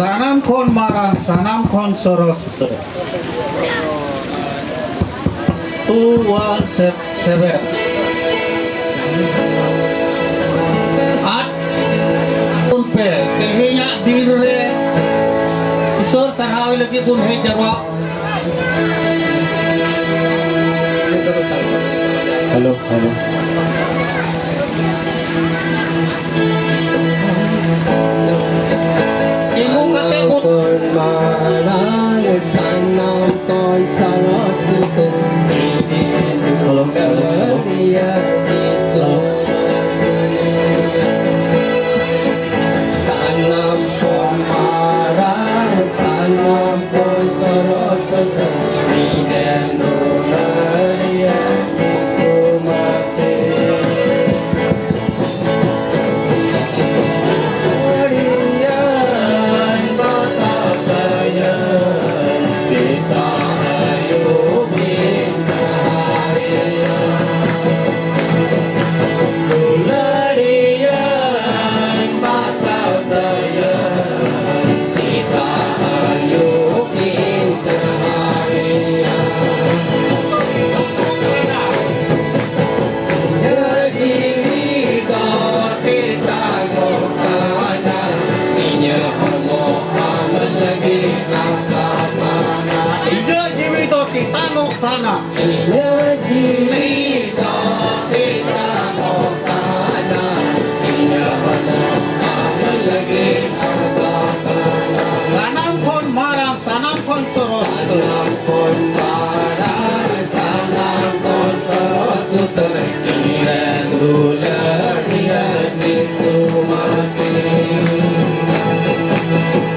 Sanam kon marang, sanam kon soros. 217. At unpe kehnya dire isor sanawi lagi kun he jarwa. Halo, halo. Singung kate put Con marang sanam con sarasutun dia sanam con marang sanam con sarasutun dia sana. Ina jimi to kita mokana ina hono lagi agakana Sanam kon marang, sanam kon soros. sanam kon marang sanam kon soros sutar kiran dularia disumasi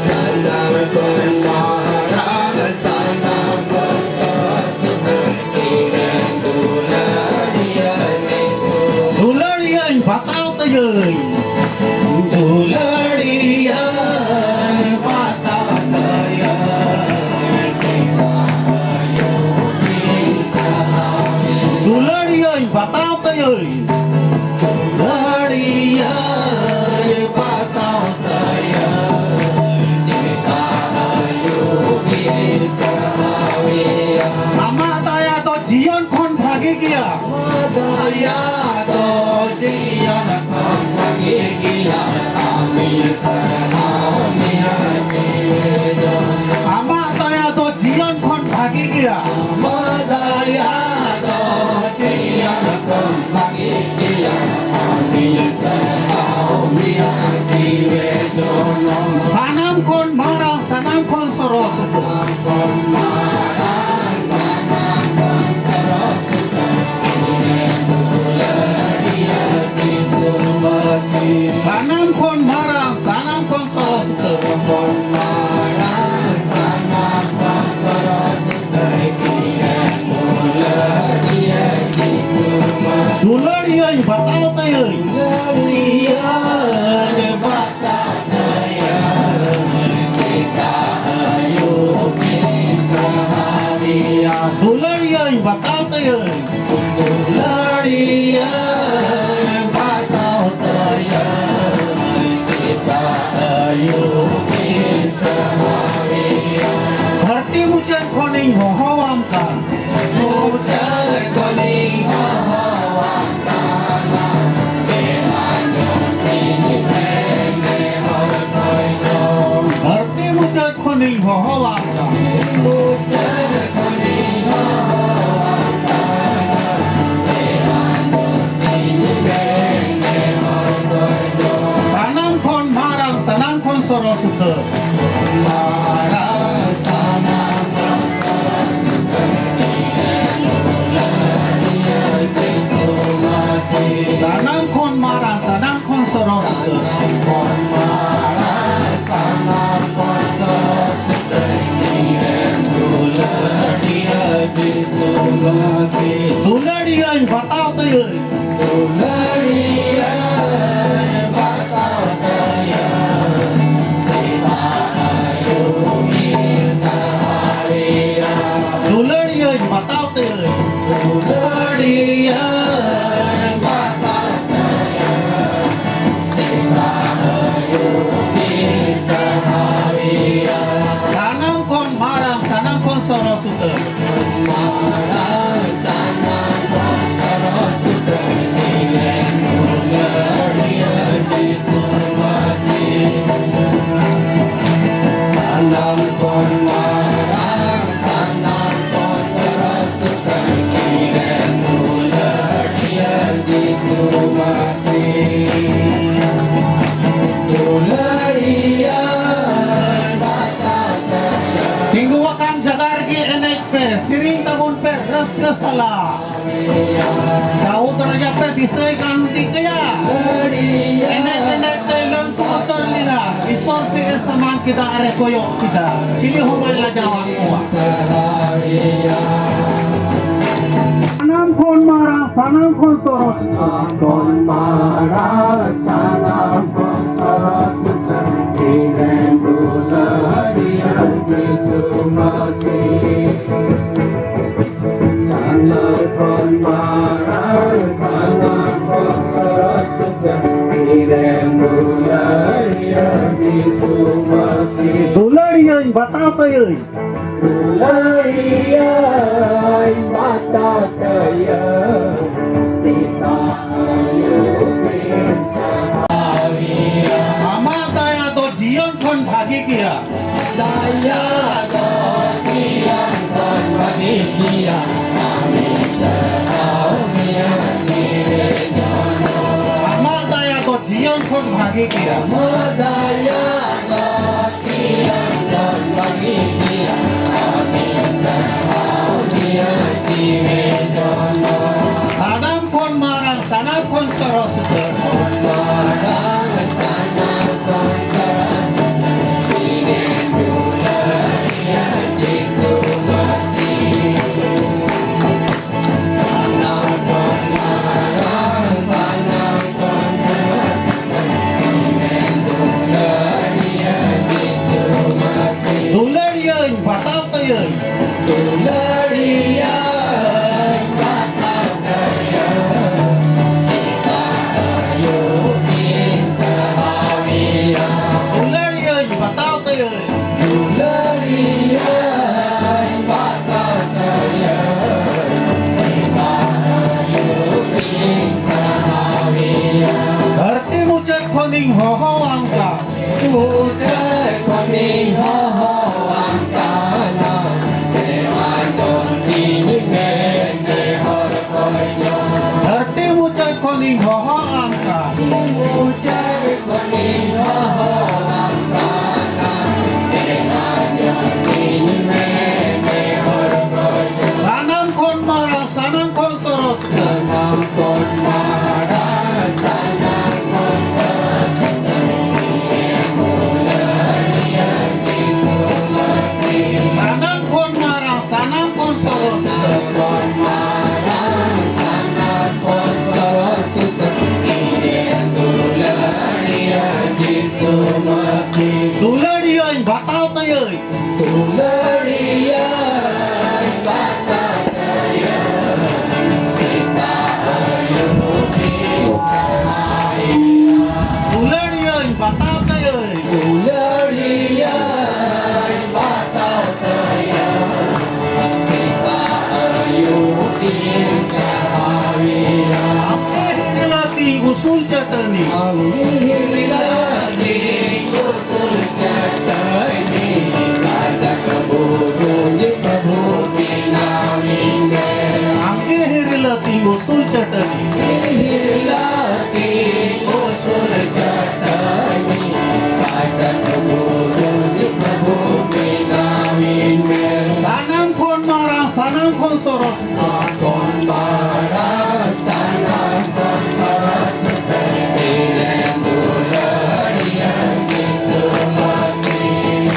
sanam kon marang sanam kon soros sutar kiran dularia disumasi Dularian batao tayoy. Dularian patataya sikayo isahawi Dularian batao tayoy. Dularian patataya sikayo isahawi Ama taya to jion kon bhage gya. Madaya to jiyan kon bhage gya ami sarhami ajido Ama taya to jion kon bhage gya. Madaya to jiyan kon bhage gya ami sarhami ajido Sanam kon marang, sanam kon soros. kon marang sanam kon sarasuta dularia disumasi Sanam kon marang, sanam kon soros. kon marang sanam kon sarasuta dularia disumasi Dularian batao tayoy. Dularia batataya sita ayu saharia Dularian batao tayoy. Dularia batataya sita ayu saharia Dharti mujan koning hohawam ka. Mujar koning hawa kana Dehanyo ini tenge horsoi dong Dharti mujan koning hohawam ka. Mujar koning hawa kana Dehanyo ini tenge horsoi dong Sanam kon marang, sanam kon soros. Marang sanam kon sarasuta Dularia disumasi Sanam kon marang, sanam kon soros. kon marang sanam kon sarasuta Dularia disumasi Dularian batao tayoy. Dularia batataya sita ayu saharia Dularian batao tayoy. Dularia batataya sita ayu saharia Tingguakan jagargi enek pe, siring tabun pe, res kesala. Kau teraja pe disai kanti kaya. Enek te lentu otor lina, isor sige saman kita are koyok kita. Cili homai la jawab kuah. Sanam kon mara, sanam kon torot. Kon mara sanam kon torot. Iren bulariya Kristumasi. Sanam kon mara sanam kon torot. Iren bulariya Kristumasi. Dulariya batao tayo. Bulariya bata kaya Sita Amar daya do jion kon bhagi kiya. Daya do kiyan kon bagi kiya Ami sarau niya nirejono Amar daya do jion kon bhagi kiya. Daya do kiyan kon bagi kiya Ami sarau niya nirejono Sanam kon marang, sanam kon soros. Marang sanam kon saras Inen bulariya Yesu Masih Sanam kon marang sanam kon saras Inen bulariya Yesu Masih Dulariya batao tayo. Bulariya batao kaya Sita ayukin sahawiya Dulariya batao tayo. Bulariya batao kaya Sita ayukin sahawiya Dharti mucet koning hoho angka. Ucay koning hohoang kana Temanyon tinigmen Jehor koyo Dharti mucet koning hoho angka. Ucay koning hohoang kana Temanyon tinigmen Jehor koyo Sanam kon marang, sanam kon soros. Sanam kon mara sanam kon saras Bulariya Yesu Masih Sanam kon marang, sanam kon soros. Kon marang sanam kon saras Inen bulariya Yesu Masih Dulariya batao tayo. Bulariya bata kaya Sita ayukin sahaya Dulariya batao tayo. Bulariya batao kaya Sita ayukin sahaya Ape hilati usul chatani. Ang hilati kusul chatani Kajak kabudunyi kabukin namin Ape hilati usul chatani. Hilati usul chatani Kajak kabudunyi kabukin namin Sanam kon marang, sanam kon soros. Kon marang sanam kon saras Inen bulariya Yesu Masih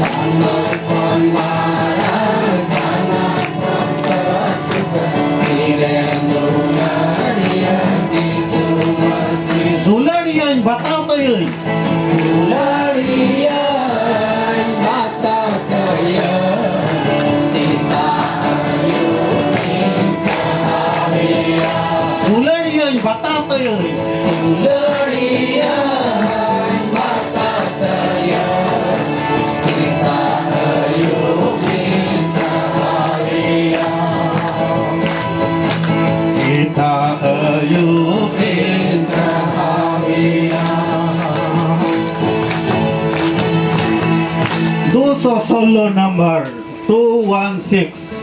Sanam kon marang sanam kon saras Inen bulariya Yesu Masih Dulariya batao tayo. Bulariya batao kaya Sita ayukin sahawiya Dulariya batao tayo. Bulariya batao kaya Sita ayukin sahawiya Sita ayukin sahawiya 216 number 216.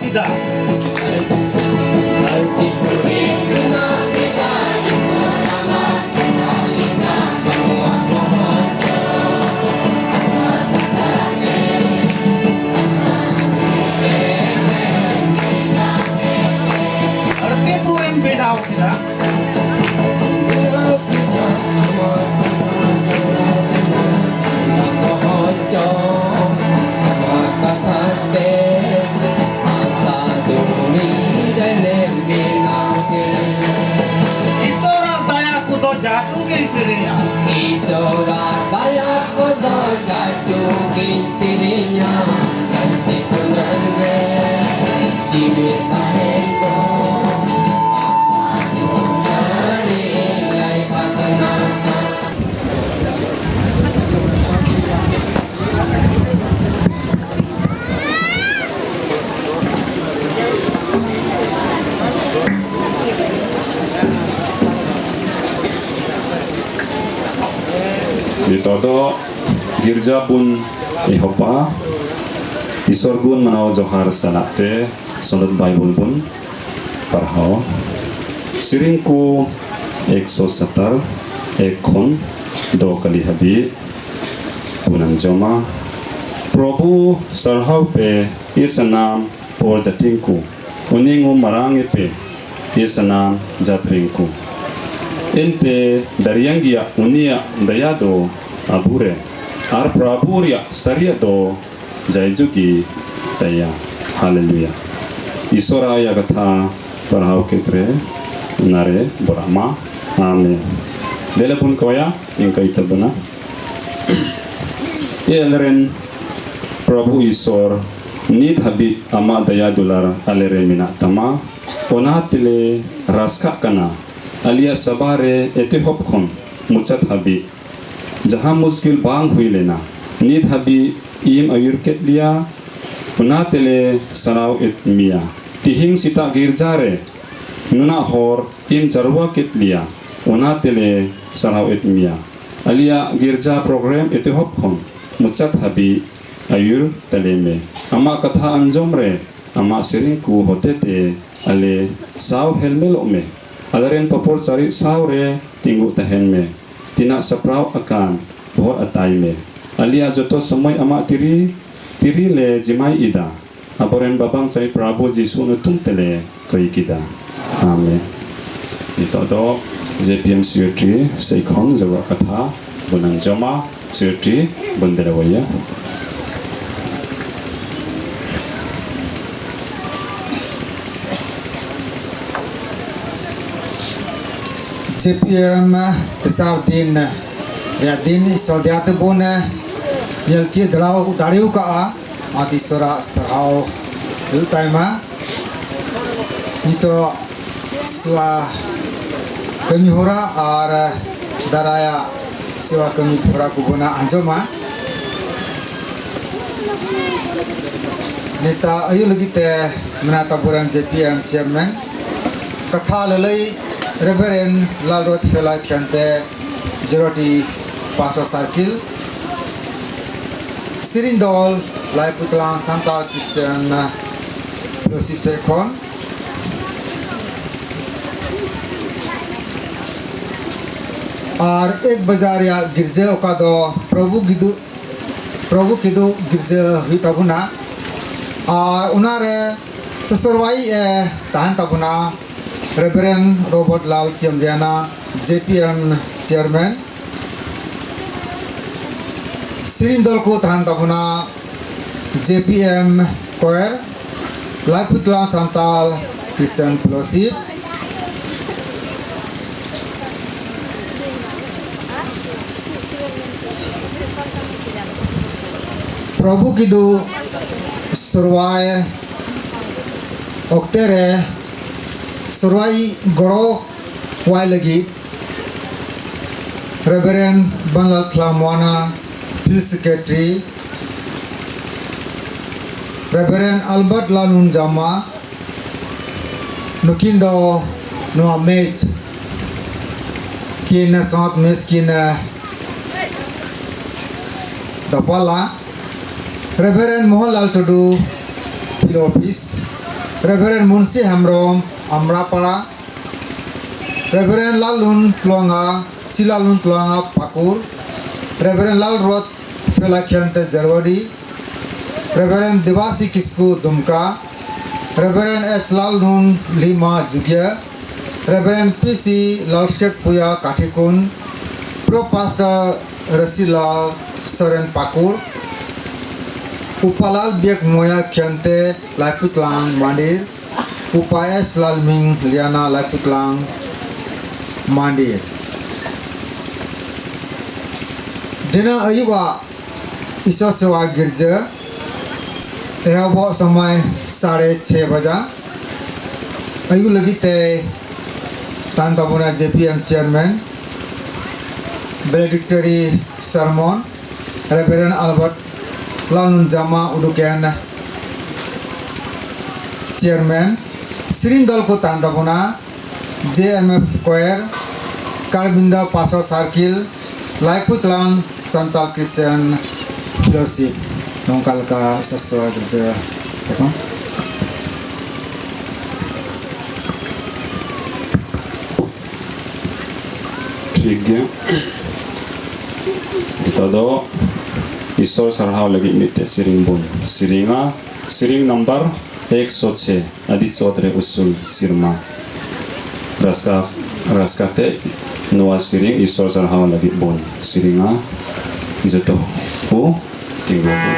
kita. Arti puring dengan kita Isana kita mohon Arti puring beda kita. Isora daya kudo jatuh ke sirinya. Isora daya kodo jatuh di sirinya Ganti punane Siwit tahendo Nilai pasanaka Ditodo girja pun ihopa isorgun manau johar salate sonot Bible pun parhao siringku 170 ekon do kali habi bulan joma Prabhu sarhau pe isanam por jatingku uningu marangi pe isanam jatringku Ente daryangia unia dayado abure ar praburia sariado jaijuki daya haleluya isora ya gatha parhau ketre nare borama amen delapun kawaya ingkai tabana elren Prabhu Isor nid habit ama daya dolar alere mina tama onatile raska kana alia sabare ete hopkhon muchat habi jaha muskil bang hui lena nid habi im ayur ketlia punatele sarau et mia tihing sita girjare nuna hor im jarwa ketlia onatele sarau et mia alia girja program ete hopkhon muchat habi ayur taleme ama katha anjomre ama siringku hotete ale saw helmelo me Alaren papor sari saure tinggu tahen me tina saprau akan bhor atai me alia joto samai ama tiri le jimai ida aboren babang sai Prabhu Jisu nutum tele koi kita amen ito do JPM Secretary Seikon jawa katha bunan jama Secretary bunderawaya JPM tesar din ya din sodiat bun yelti drau dariu ka ati sora sarau utaima ito swa kami hora ar daraya swa kami hora kubuna anjoma neta ayu lagi te menata buran JPM chairman katha lalai Reverend Lalrot Fela Kyante Jeroti Pastor Circle Sirindol Lai Putlang Santa Christian Fellowship Sekon और एक बाजार या गिरजे का दो प्रभु किदु गिरजे हुई तबुना और उनारे ससुरवाई ताहन तबुना Reverend Robert Lal Siamdiana JPM Chairman Sirindol ko tahan tabuna JPM Choir Laiputla Santal Christian Fellowship Prabhu kidu survai oktere survai goro wai lagi Reverend Bangal Klamwana Field Secretary Reverend Albert Lanun Jama Nukindo Noa Mez Kina Sangat Mez Kina Dapala Reverend Mohanlal Tudu Field Office Reverend Munsi Hemrom Amrapara, Reverend Lalun Tuanga Silalun Tuanga Pakur, Reverend Lal Roth Felakhyante Jarwadi, Reverend Devasi Kisku Dumka, Reverend S. Lalun Lima Jugya, Reverend P.C. Lalshet Puya Kathikun, Pro Pastor Rasila Soren Pakur, Upalal Biak Moya Kyante Laiputlang Mandir, Upayas Lalming Liana Laiputlang Mandir. Dina ayuba ईश्वर सेवा गिरजा यह वो समय 6:30 बजा अयु लगी ते तांताबुना JPM chairman benedictory sermon reverend Albert लालुन जामा उडुकेन चेयरमैन श्रींदल को तांताबुना JMF कोयर कारबिंदा पासो सर्किल लाइपुतलांग Santal Christian Fellowship nongkal ka sesuai kerja apa? ठीक Todo Isol sarhaw lagi mite siring bun siringa siring number 106 adit sotre usul sirma raskate nuwa siring Isol sarhaw lagi bun siringa jatuh tinggal bun.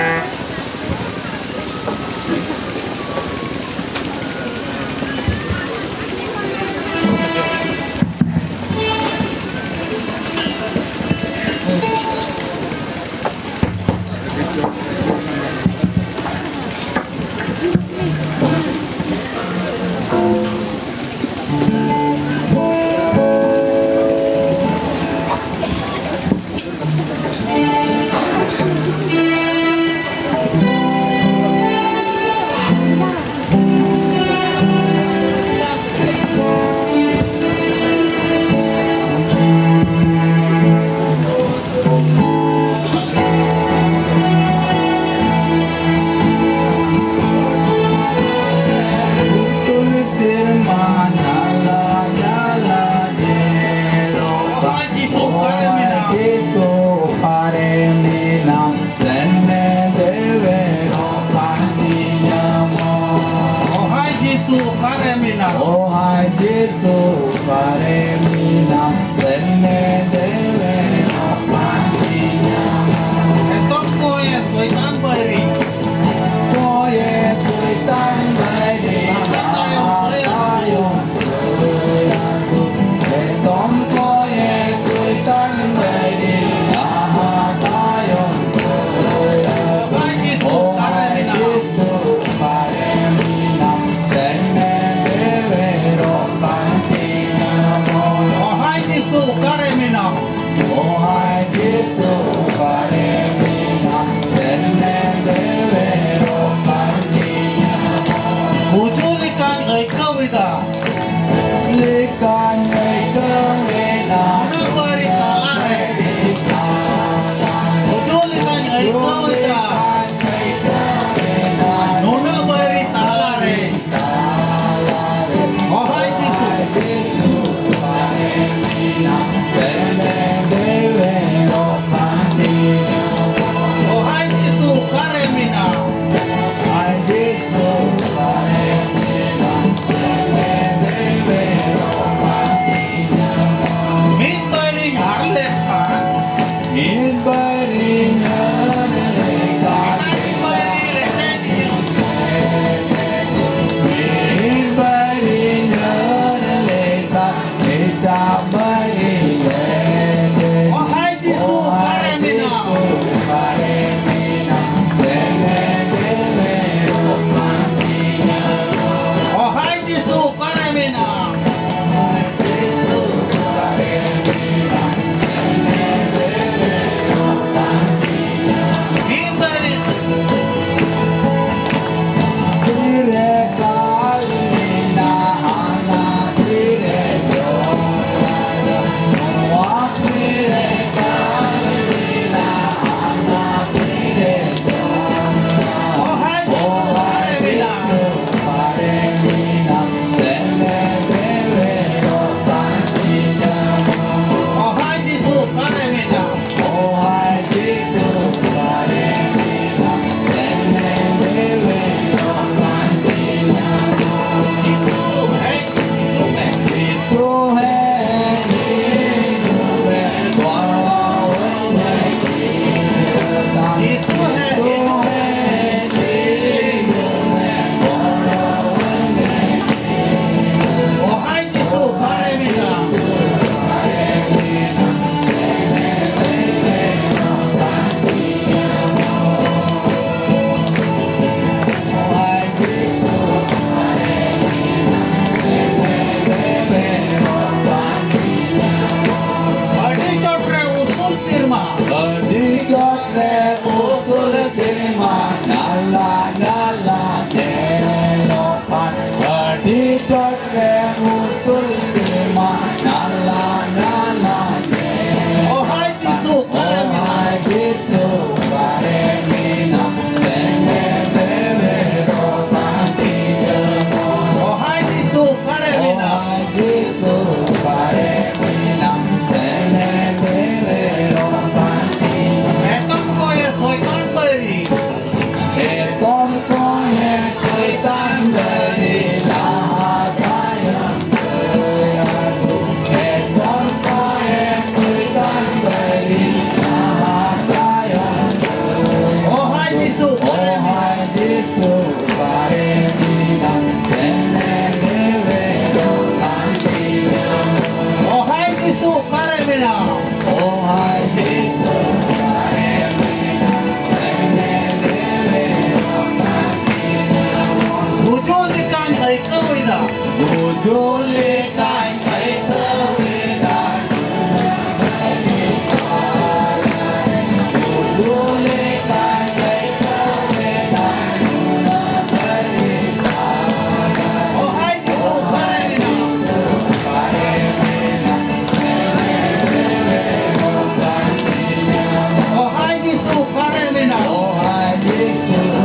Ujole kai kai tawedan Ujole kai kai tawedan Oh hai Yesu Oh hai Yesu paremina Oh hai Yesu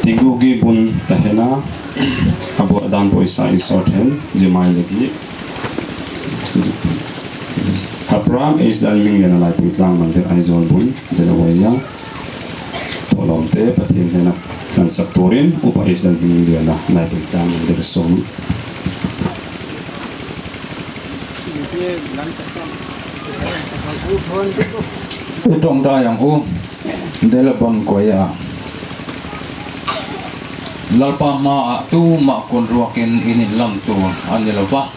Tigugi bun tahena abo adan poisa isort hen jemai lagi Hapram is dalming lena lai puitlang mandir aizol bun delawaya tolomte pathin hena nan saktorin upa is dalming lena lai puitlang mandir som Itong tayang delabon ko ya lalpa ma tu ma kun ruakin inin lam tu anilapa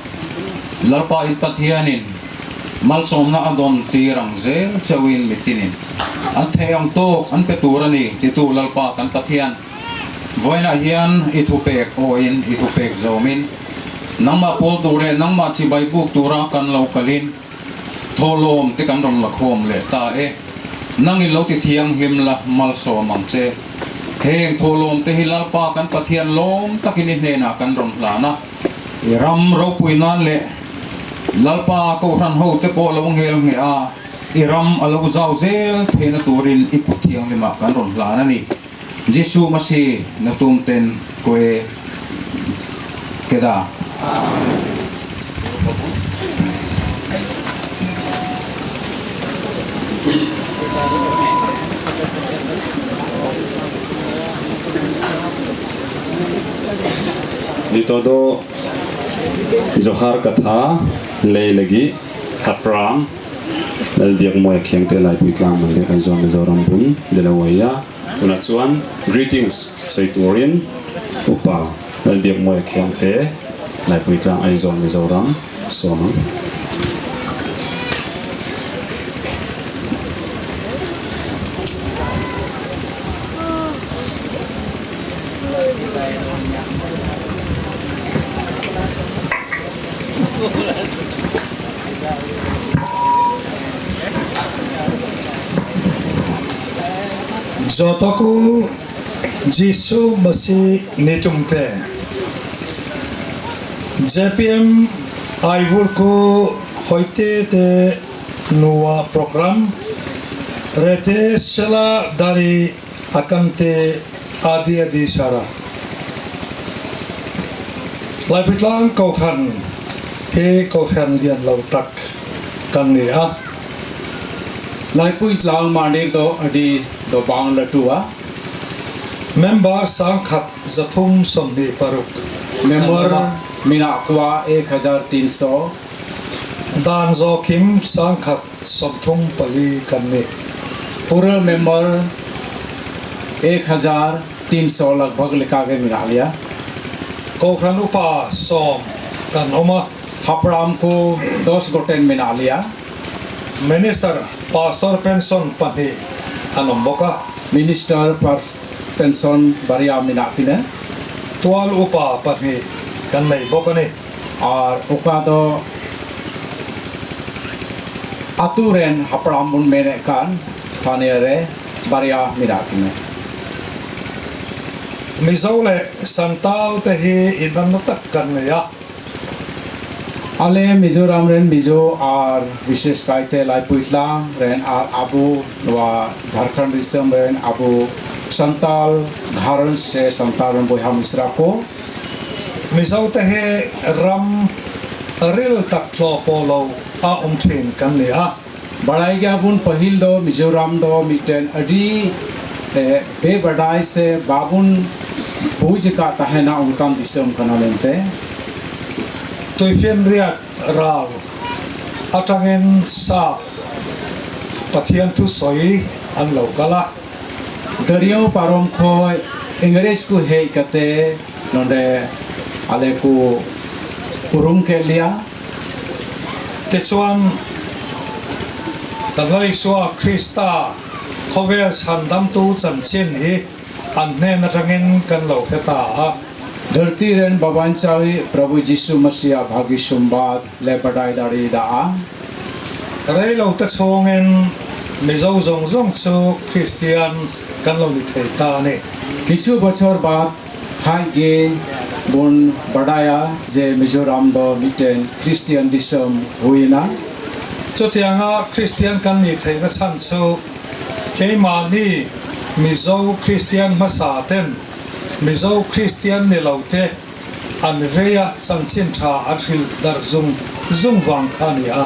lalpa ipathianin malsom na adon tirang zel chawin mitinin an theyang tok an peturani titu lalpa kan pathian voina hian ithupek oin ithupek zomin nangma pol ture nangma chibai buk tura kan lokalin tholom te kan ron lakhom le ta e nangin lo ti thiang him la malsom ang che heng tholom te hilal pa kan pathian lom takini hena kan ron lana iram ro puinan le lalpa ko ran ho te po lawang hel nge a iram alo zau zel thena turin ikuthiang lima kan ron lana ni Jesu masi natumten koe keda Dito do Johar Katha lay lagi Hapram lalbiak mo yakyang te lai puitlang mandir aizon mizoram bun delawaya tunatsuan greetings sa ituorin upa lalbiak mo yakyang te lai puitlang aizon mizoram soma Jotoku Jisu masih nitumte JPM Aivurku hoite te nuwa program rete sela dari akante adi sara lai pitlang kau than he kau than lian lau tak kan ni a lai pui tlang mandir do adi do bang latua member sang khat zathum somni paruk member mina kwa 1300 dan zo kim sang khat somthum pali kan ni पूरा member 1300 लगभग लिखा के मिला लिया kau than upa som kan oma हपराम को 10 Goten मिला लिया minister pastor pension pani anom boka minister पर पेंशन बरिया मिला किने tual upa pani kan nei boka ni और उका दो अतुरेन हपराम मुन मेने कान स्थानीय रे बरिया मिला किने mizole santal te hi inan tak kan ni a आले मिजोराम रेन मिजो और विशेष कायते लाई पुइतला रेन और अबू वा झारखंड दिसम रेन अबू संताल घारन से संताल रेन बोया मिश्रा को mizau te he ram ril tak lo polo a thin kan ni a बढ़ाई गया बुन पहिल दो मिजोराम दो मिटेन अडी बे बढ़ाई से बाबुन पूज का तहना उनका दिसम कना लेते tuifian riat ral atangen sa pathian tu soi an lo kala दरियो पारोम खोय इंग्रेज को हे कते नोंडे आले को उरुम के लिया te chuan dalai suwa krista khovel sandam tu chan chin hi an ne na tangin kan lo heta a धरती रेन बबान चावी प्रभु यीशु मसीह भागी संवाद ले बढ़ाई दाड़ी दा rei lo te chongen mizau zong zong chu christian kan lo ni thei ta ne किछु बछर बाद हाई गे बुन बढ़ाया जे मिजोराम दो मिटेन Christian दिसम हुईना chutianga christian kan ni thei na chan chu keima ni mizau christian masa ten mizau christian ni lo te an veya chanchin tha athil dar zum wang khani a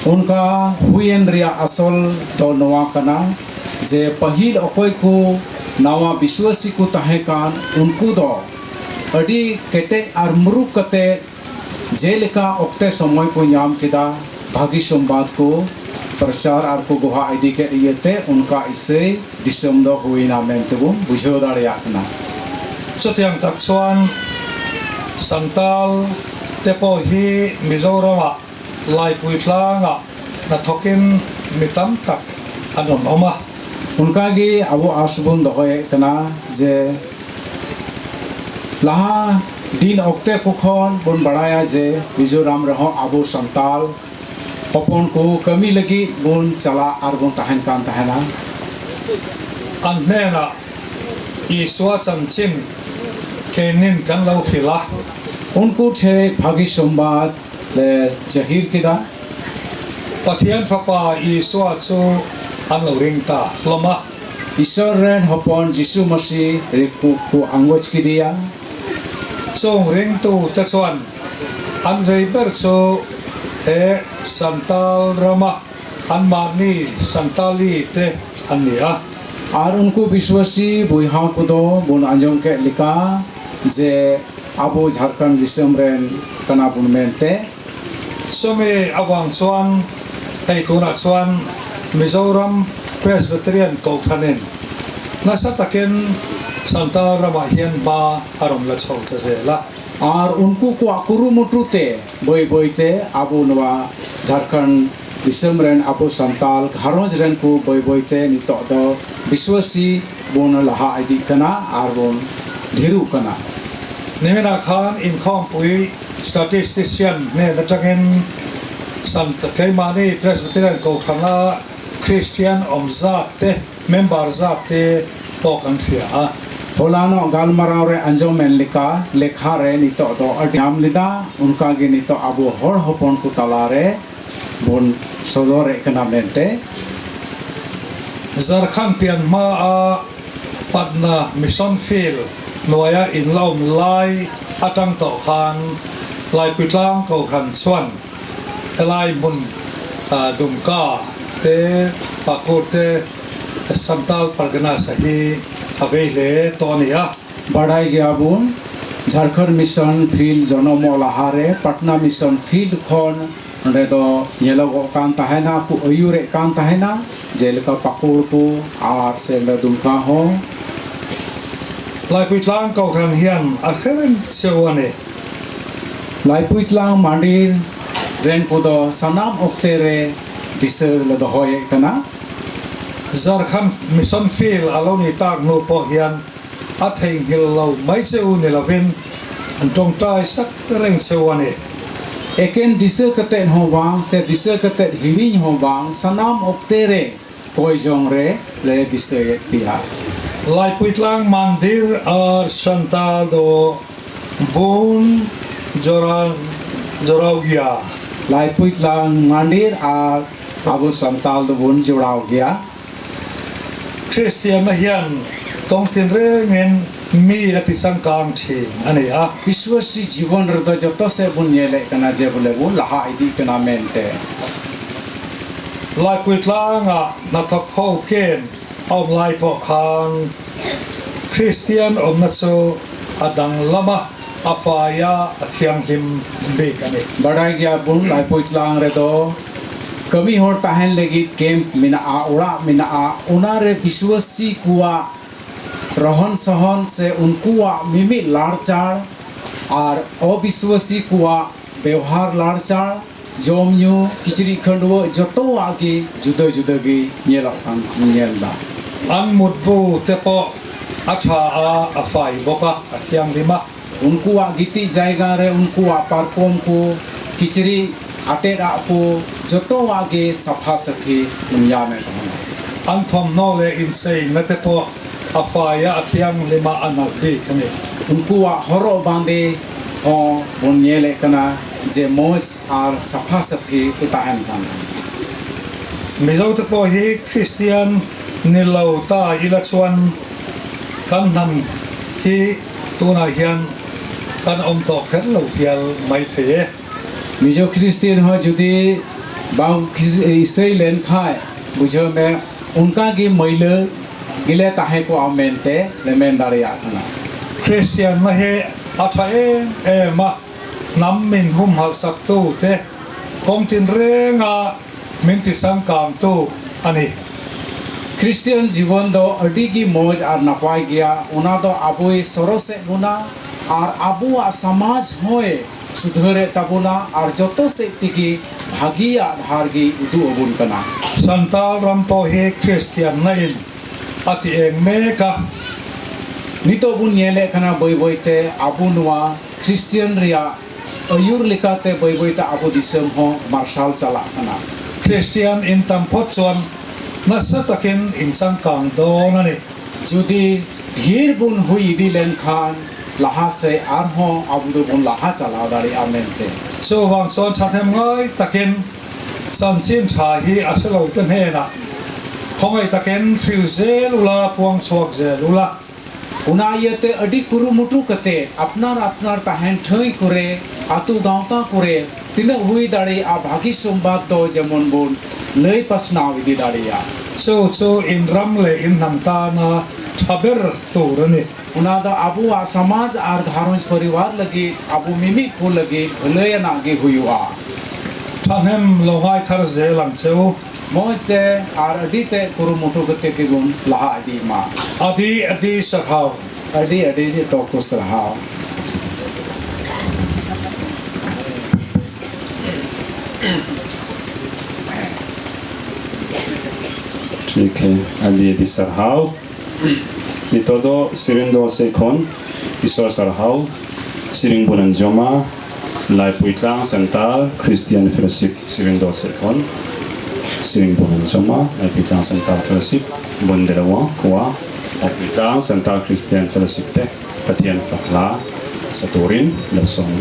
उनका हुईन रिया असल तो नवा कना जे पहिल अकोय को नवा विश्वासी को तहे कान उनको दो अडी केटे आर मुरुक कते जेलिका ओक्ते समय को नाम किदा भागी संवाद को प्रचार आर को गुहा आदि के इयते उनका इसे दिसम दो हुईना मेंतबु बुझो दाड़िया कना chutiang tak chuan santal tepo hi mizorama lai puitlanga na thokin mitam tak anom oma उनका गे अब आसबुन दहोय तना जे लहा दिन ओक्ते कुखन बुन बढ़ाया जे मिजोराम रहो अबो संताल पपन को कमी लगी बुन चला आर बुन तहन कान तहना an nena iswa chanchin kenin kan lo khila उनको छे भागी संवाद ले जहीर किदा pathian fapa iswa chu an lo ringta loma ईश्वर रेन हपन यीशु मसीह रिकु को अंगोच की दिया chung ring tu te chuan an vei ber chu he santal rama an mani santali te an ni a और उनको विश्वासी बुहा को दो बुन अंजम के लिखा जे अबो झारखंड दिसम रेन कना बुन मेंते somi awang chuan hei tuna chuan mizoram presbyterian ko thanin nasa takin santal rama hian ba arom la chho ta zela और उनको को अकुरु मुटुते बोई बोईते अबो नवा झारखंड दिसम रेन अबो संताल घरोज रेन को बोई बोईते नितो दो विश्वासी बुन लहा आदि कना और बुन ढेरू कना nimena khan in khom pui statistician ne na tangin sant keimani presbyterian ko khana christian omzat te member zat te pokan fia a फलानो गालमराव रे अंजम मेन लिखा लेखा रे नितो दो अडियाम लिदा उनका गे नितो अबो हर हपन को तला रे बुन सदोरे कना मेंते Zarkhan pian ma a patna mission field noya in laum lai atang to khan lai pitlang ko khan chuan elai mun dumka te pakur te santal pargana sahi aveile tonia बढ़ाई गया बुन झारखंड मिशन फील्ड जनम लाहारे Patna mission field खन नडे दो येलोगो कान तहना को अयुरे कान तहना जेलका पाकुड़ को आर से दुमका हो lai pitlang ko khan hian akheren chewane लाइपुइतलांग मांडीर रेन को दो सनाम ओक्तेरे दिसे लदहोय कना Jharkhand mission field aloni tak no po hian a thei hil lo mai cheu ni lovin antong tai sak reng chewane एकेन दिसे कते हो वांग से दिसे कते हिलिंग हो वांग सनाम ओक्तेरे कोई जोंग रे ले दिसे पिया lai puitlang mandir ar santal do bun joraugia लाइपुइतलांग मांडीर आर अबु संताल दो बुन जुड़ाव गया Christian na hian tong tin re ngen mi ati sangkang thi ani a विश्वासी जीवन र द जतो से बुन येले कना जे बोले बुन लहा इदी कना मेनते lai puitlang a na thok ho ken om lai po khan Christian om na chu adang lama afaya athiang him be kani बढ़ाई गया बुन लाइपुइतलांग रे दो कमी होर ताहन लगी कैंप मिना आ उड़ा मिना आ उना रे विश्वासी कुआ रहन सहन से उनकुआ मिमी लाड़चाड़ और अविश्वासी कुआ व्यवहार लाड़चाड़ जोमन्यू किचरी खंडवो जतो आगे जुदा जुदा गे नेलखान नेलदा an mutbu tepo atha a afai boka athiang lima उनकुआ गिटी जायगा रे उनकुआ पारकोम को किचरी आटेरा को जतो आगे सफा सखी दुनिया में कहना an thom no le in sei na tepo afaya athiang lima anak bi kani उनकुआ हरो बांधे हो बुनियले कना जे मोज आर सफा सफी उताहन खाना mizo tepo hi Christian nilau ta ila chuan kan nam hi tuna hian kan om to kher lo hial mai the Mizo Christian हो जुदी बाउ Israel लेन खाए बुझो में उनका की महिला गिले ताहे को आमेंते लेमेन दारिया खाना Christian na he atha ma nam min hum hal sak tu te kom tin renga min ti sang kam tu ani Christian जीवन दो अडी की मौज आर नपाई गया उना दो आबुए सरो से गुना और आबुआ समाज होए सुधरे तबुना और जतो से तिकी भागिया धारगी उदु अबुन कना santal rampo he Christian na in ati eng me ka नितो बुन येले कना बय बयते आबु नुआ क्रिस्टियन रिया अयुर लिकाते बय बयते आबु दिसम हो मार्शल चला कना Christian in tampot chuan na satakin in sang kang don ani जुदी धीर बुन हुई दी लेन खान लहा से आर हो आबु दो बुन लहा चला दारी आमेंते chu wang chuan thathem ngai takin samchin tha hi asalo ten he na khongai takin fil zelula puang chuak zelula उना येते अडी कुरुमुटु कते अपनार अपनार ताहेन ठई करे आतु गांवता करे तिन हुई दाड़ी आ भागी संवाद दो जेमन बुन लई पसना विधि दाड़िया chu in ramle in namta na thaber turani उना दा आबु आ समाज आर घारोंज परिवार लगी आबु मिमी को लगी भले नागे हुआ thanem longai thar zelang cheu मौज दे आर अडी ते कुरुमुटु कते के बुन लहा अडी मा adi sakhau अडी अडी जे तो कुछ रहा ठीक है अली दी सरहाव ni todo sirindo se kon isor sarhaw siring bunan joma lai puitlang santal Christian fellowship sirindo se kon siring bunan joma lai puitlang santal fellowship bondelawa kwa lai puitlang santal Christian fellowship te patian fakla saturin lasong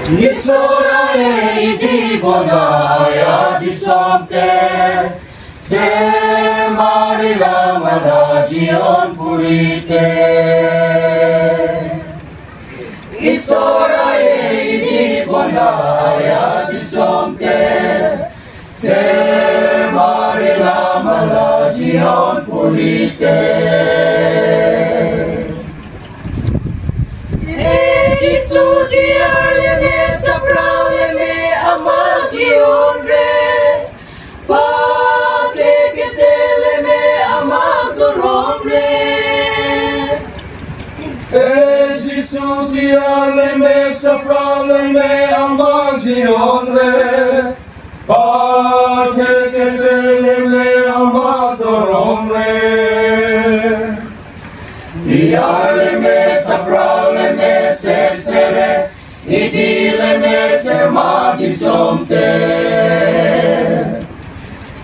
Isorae di bonaya di somte se marila malajion purite Isorae di bonaya di somte se marila malajion purite Gesù di arleme sapraleme amagion re Padre che teleme amadoron re Gesù di arleme sapraleme amagion re Padre che teleme amadoron re Di arleme sapraleme sesere Idileme serma di somte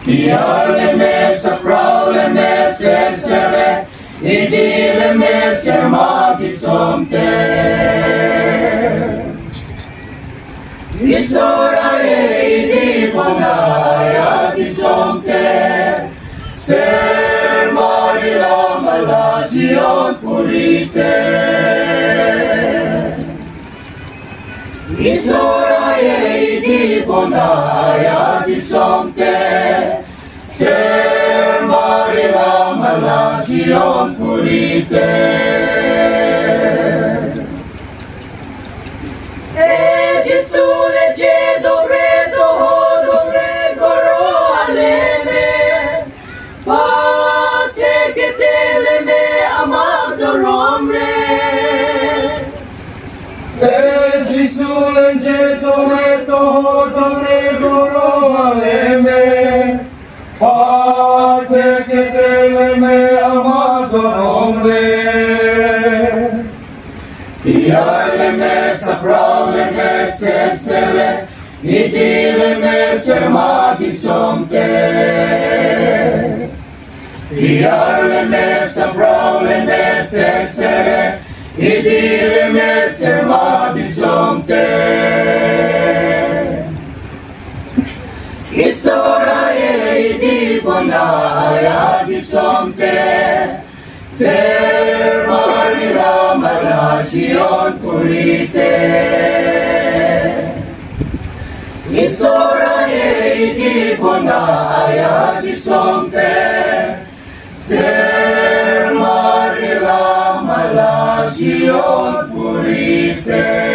Di arleme sapraleme sesere Idileme serma di somte Isorae di bonaya di somte Ser marila malajion purite Isorae di bonaya di somte Ser marila malajion purite Gesù legge dobre goro aleme Pate che teleme amadorom re Gesù legge dove goro aleme Fate che teleme amadorom re Iarleme sapraleme sesere Idileme serma di somte Iarleme sapraleme sesere Idileme serma di somte Isorae di bonaya di somte Ser marila malajion purite Isorae di bonaya di somte Ser marila malajion purite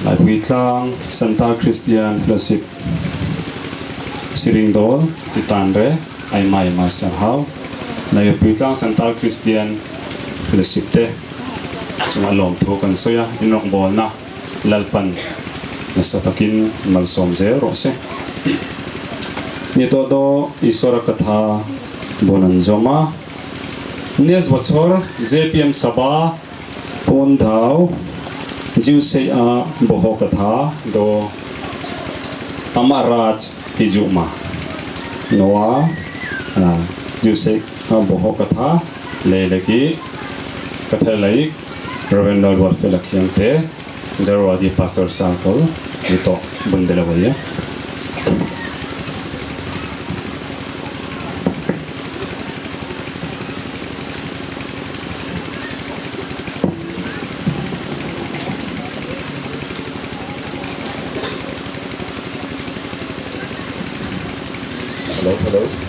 Lai pui tlang Santa Christian Fellowship Siring Dol Citan Re ai mai Master Hau Lai pui tlang Santa Christian Fellowship te Cuma lom thu kan soya inok bol na lalpan nasatakin malsom zero se Nito do isora katha bonan joma Nes bachor JPM Sabha Pon Dhau Jiu se a boho katha do amaraj hijuma noa jiu se a boho katha le leki katha lai Ravendal Warfare lakhiang te Zarwadi Pastor Circle ito bundela baya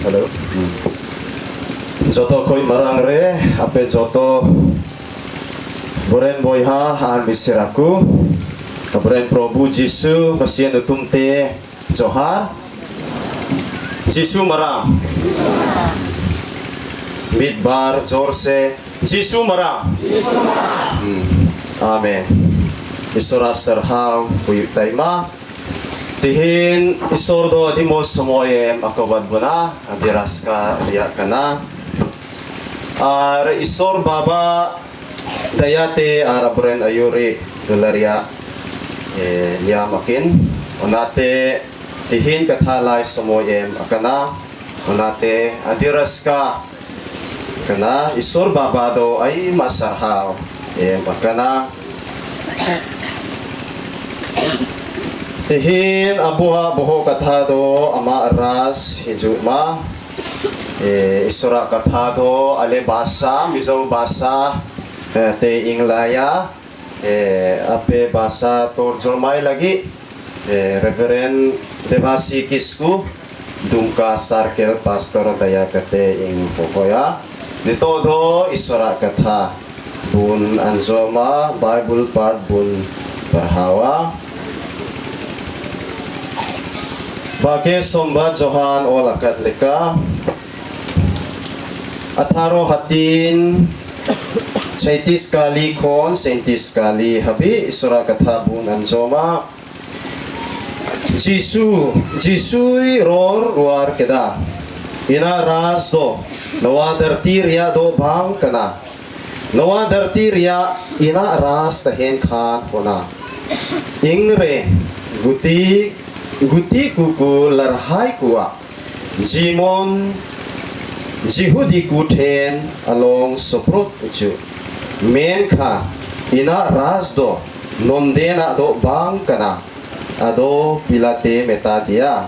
Hello. Joto koi marang re, ape joto boren boyha an bisiraku, boren Prabhu Jisu masih nutum te Johar, Jisu marang, midbar jorse Jisu marang, Amen. Isora serhau buyut taima. Tihin isor do di mo semoye makawad buna adiras ka riak kana ar isor baba dayate arabren ayuri dolaria niya makin onate tihin kathalay semoye akana onate adiras ka kana isor baba do ay masarhaw akana Tihin abuha boho kathado ama aras hijuma isura kathado ale basa mizo basa te inglaya ape basa torjormai lagi Reverend Devasi Kisku Dungka Circle Pastor daya kate ing pokoya nitodo isura katha bun anjoma Bible part bun berhawa Bagi sombat Johan olakat leka Atharo hatin 36 kali kon 37 kali habi isura kathabun anjoma Jisui ror ruar keda ina raso nawa dartiria do bang kana nawa dartiria ina ras tahen khan kona ingre guti kuku larhai kuwa jimon jihudi kuten along soprot ucu men kha ina rasdo nondena do bang kana ado pilate metadia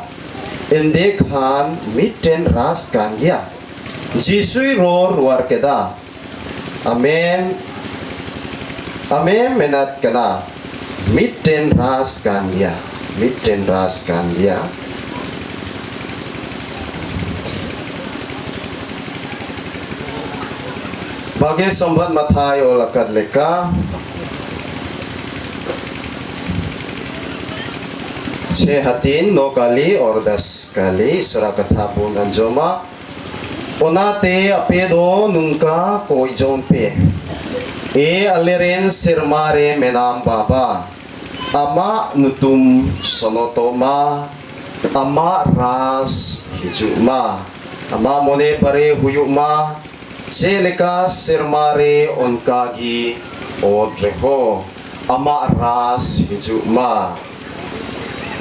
ende khan mitten ras kan gya jisui ror war keda amen menat kana mitten ras kan gya mitten ras kan dia bagi sombat mathai olakat leka hatin no kali or 10 kali surah kathabun anjoma onate apedo nungka koi jompe aleren sirmare menam baba ama nutum sonotoma ama ras hijuma ama mone pare huyuma Celeka sermare onkagi odreho ama ras hijuma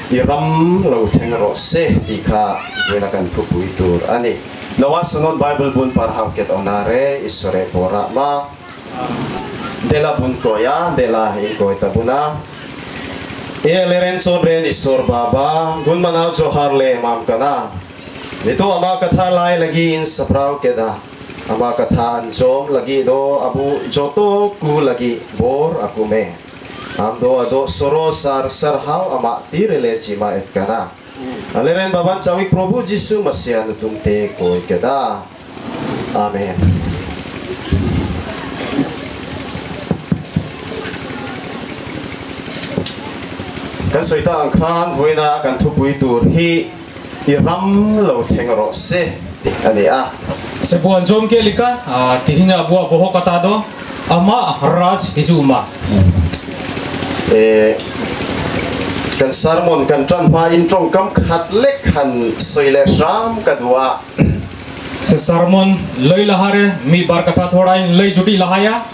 iram lo thengro se tika jenakan pupuitur ani lawas sunod Bible bun parham ket onare isore pora ma dela bun koya dela hi koita buna leren sobre isor baba gun manaw joharle mam kana nito ama katha lai lagi in saprau keda ama kathaan jom lagi do abu joto ku lagi bor aku me amdo ado soro sar sarhau ama tirele chima etkana aleren baban chawik Prabhu Jisu Masya nutumte ko keda amen kan soita angkhan voina kan thupui tur hi iram lo thengro se ani a Sebuah jom ke lika tihinya buah bohok kata do ama raj hijuma kan sermon kan tanpa introng kam khat lek kan soile ram kadua se sermon lei lahare mi bar kata thoda lei juti lahaya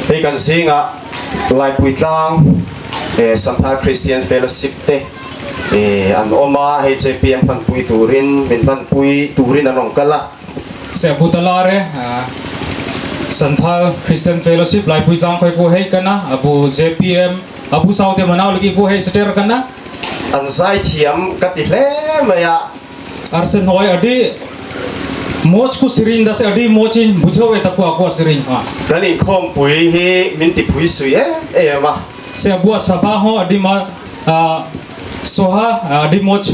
he kan singa lai puitlang Sampha Christian Fellowship te an oma he JPM pan pui turin min pan pui turin anong kala se butalare Santhal Christian Fellowship lai puitlang khoi ko hei kana abu JPM abu saute manau lagi ko hei seter kana an sai thiam katihle maya arsen hoi adi moch ku sirin da se adi mochin bujho e takwa ko sirin kani khom pui hi min ti pui sui ma se buah sabah ho adi ma soha adi moch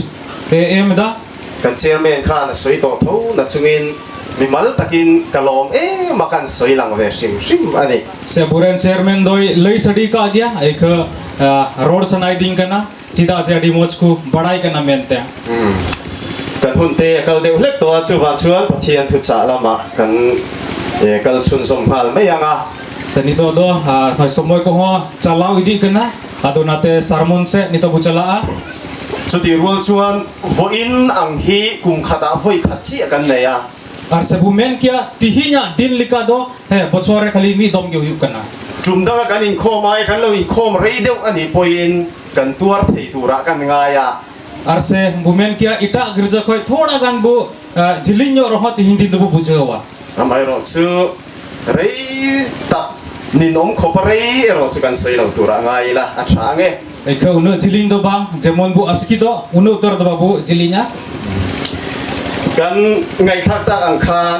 em da kan chairman khan sui to tho na chungin mimal takin kalom makan soi lang ve sim ani se buren chairman doi lei sadi ka gya ek road sanai ding kana chida se adi moch ku badai kana mente kan hunte kal de lek to chu van chuan pathian thu cha lama kan kal chun som hal me yanga se nito do noi somoy ko ho chalau idi kana adonate sermon se nito bu chala chuti rual chuan voin ang hi kum khata voi khachi kan ne ya ar se bu men kia tihinya din lika do he bochore khali mi dom ge yu kana trumda kan in khomai kan lo in khom rei deu ani poin kan tuar thei tura kan nga ya ar se bu men kia ita girja khoi thoda gan bu jilinyo roho tihin din bu bujewa amai ro chu rei ta ninom khoparei ro chu kan soi lo tura ngai la athange Eka unu jilin do bang jemon bu aski do unu utor do babu jilinya kan ngai thak ta ang khan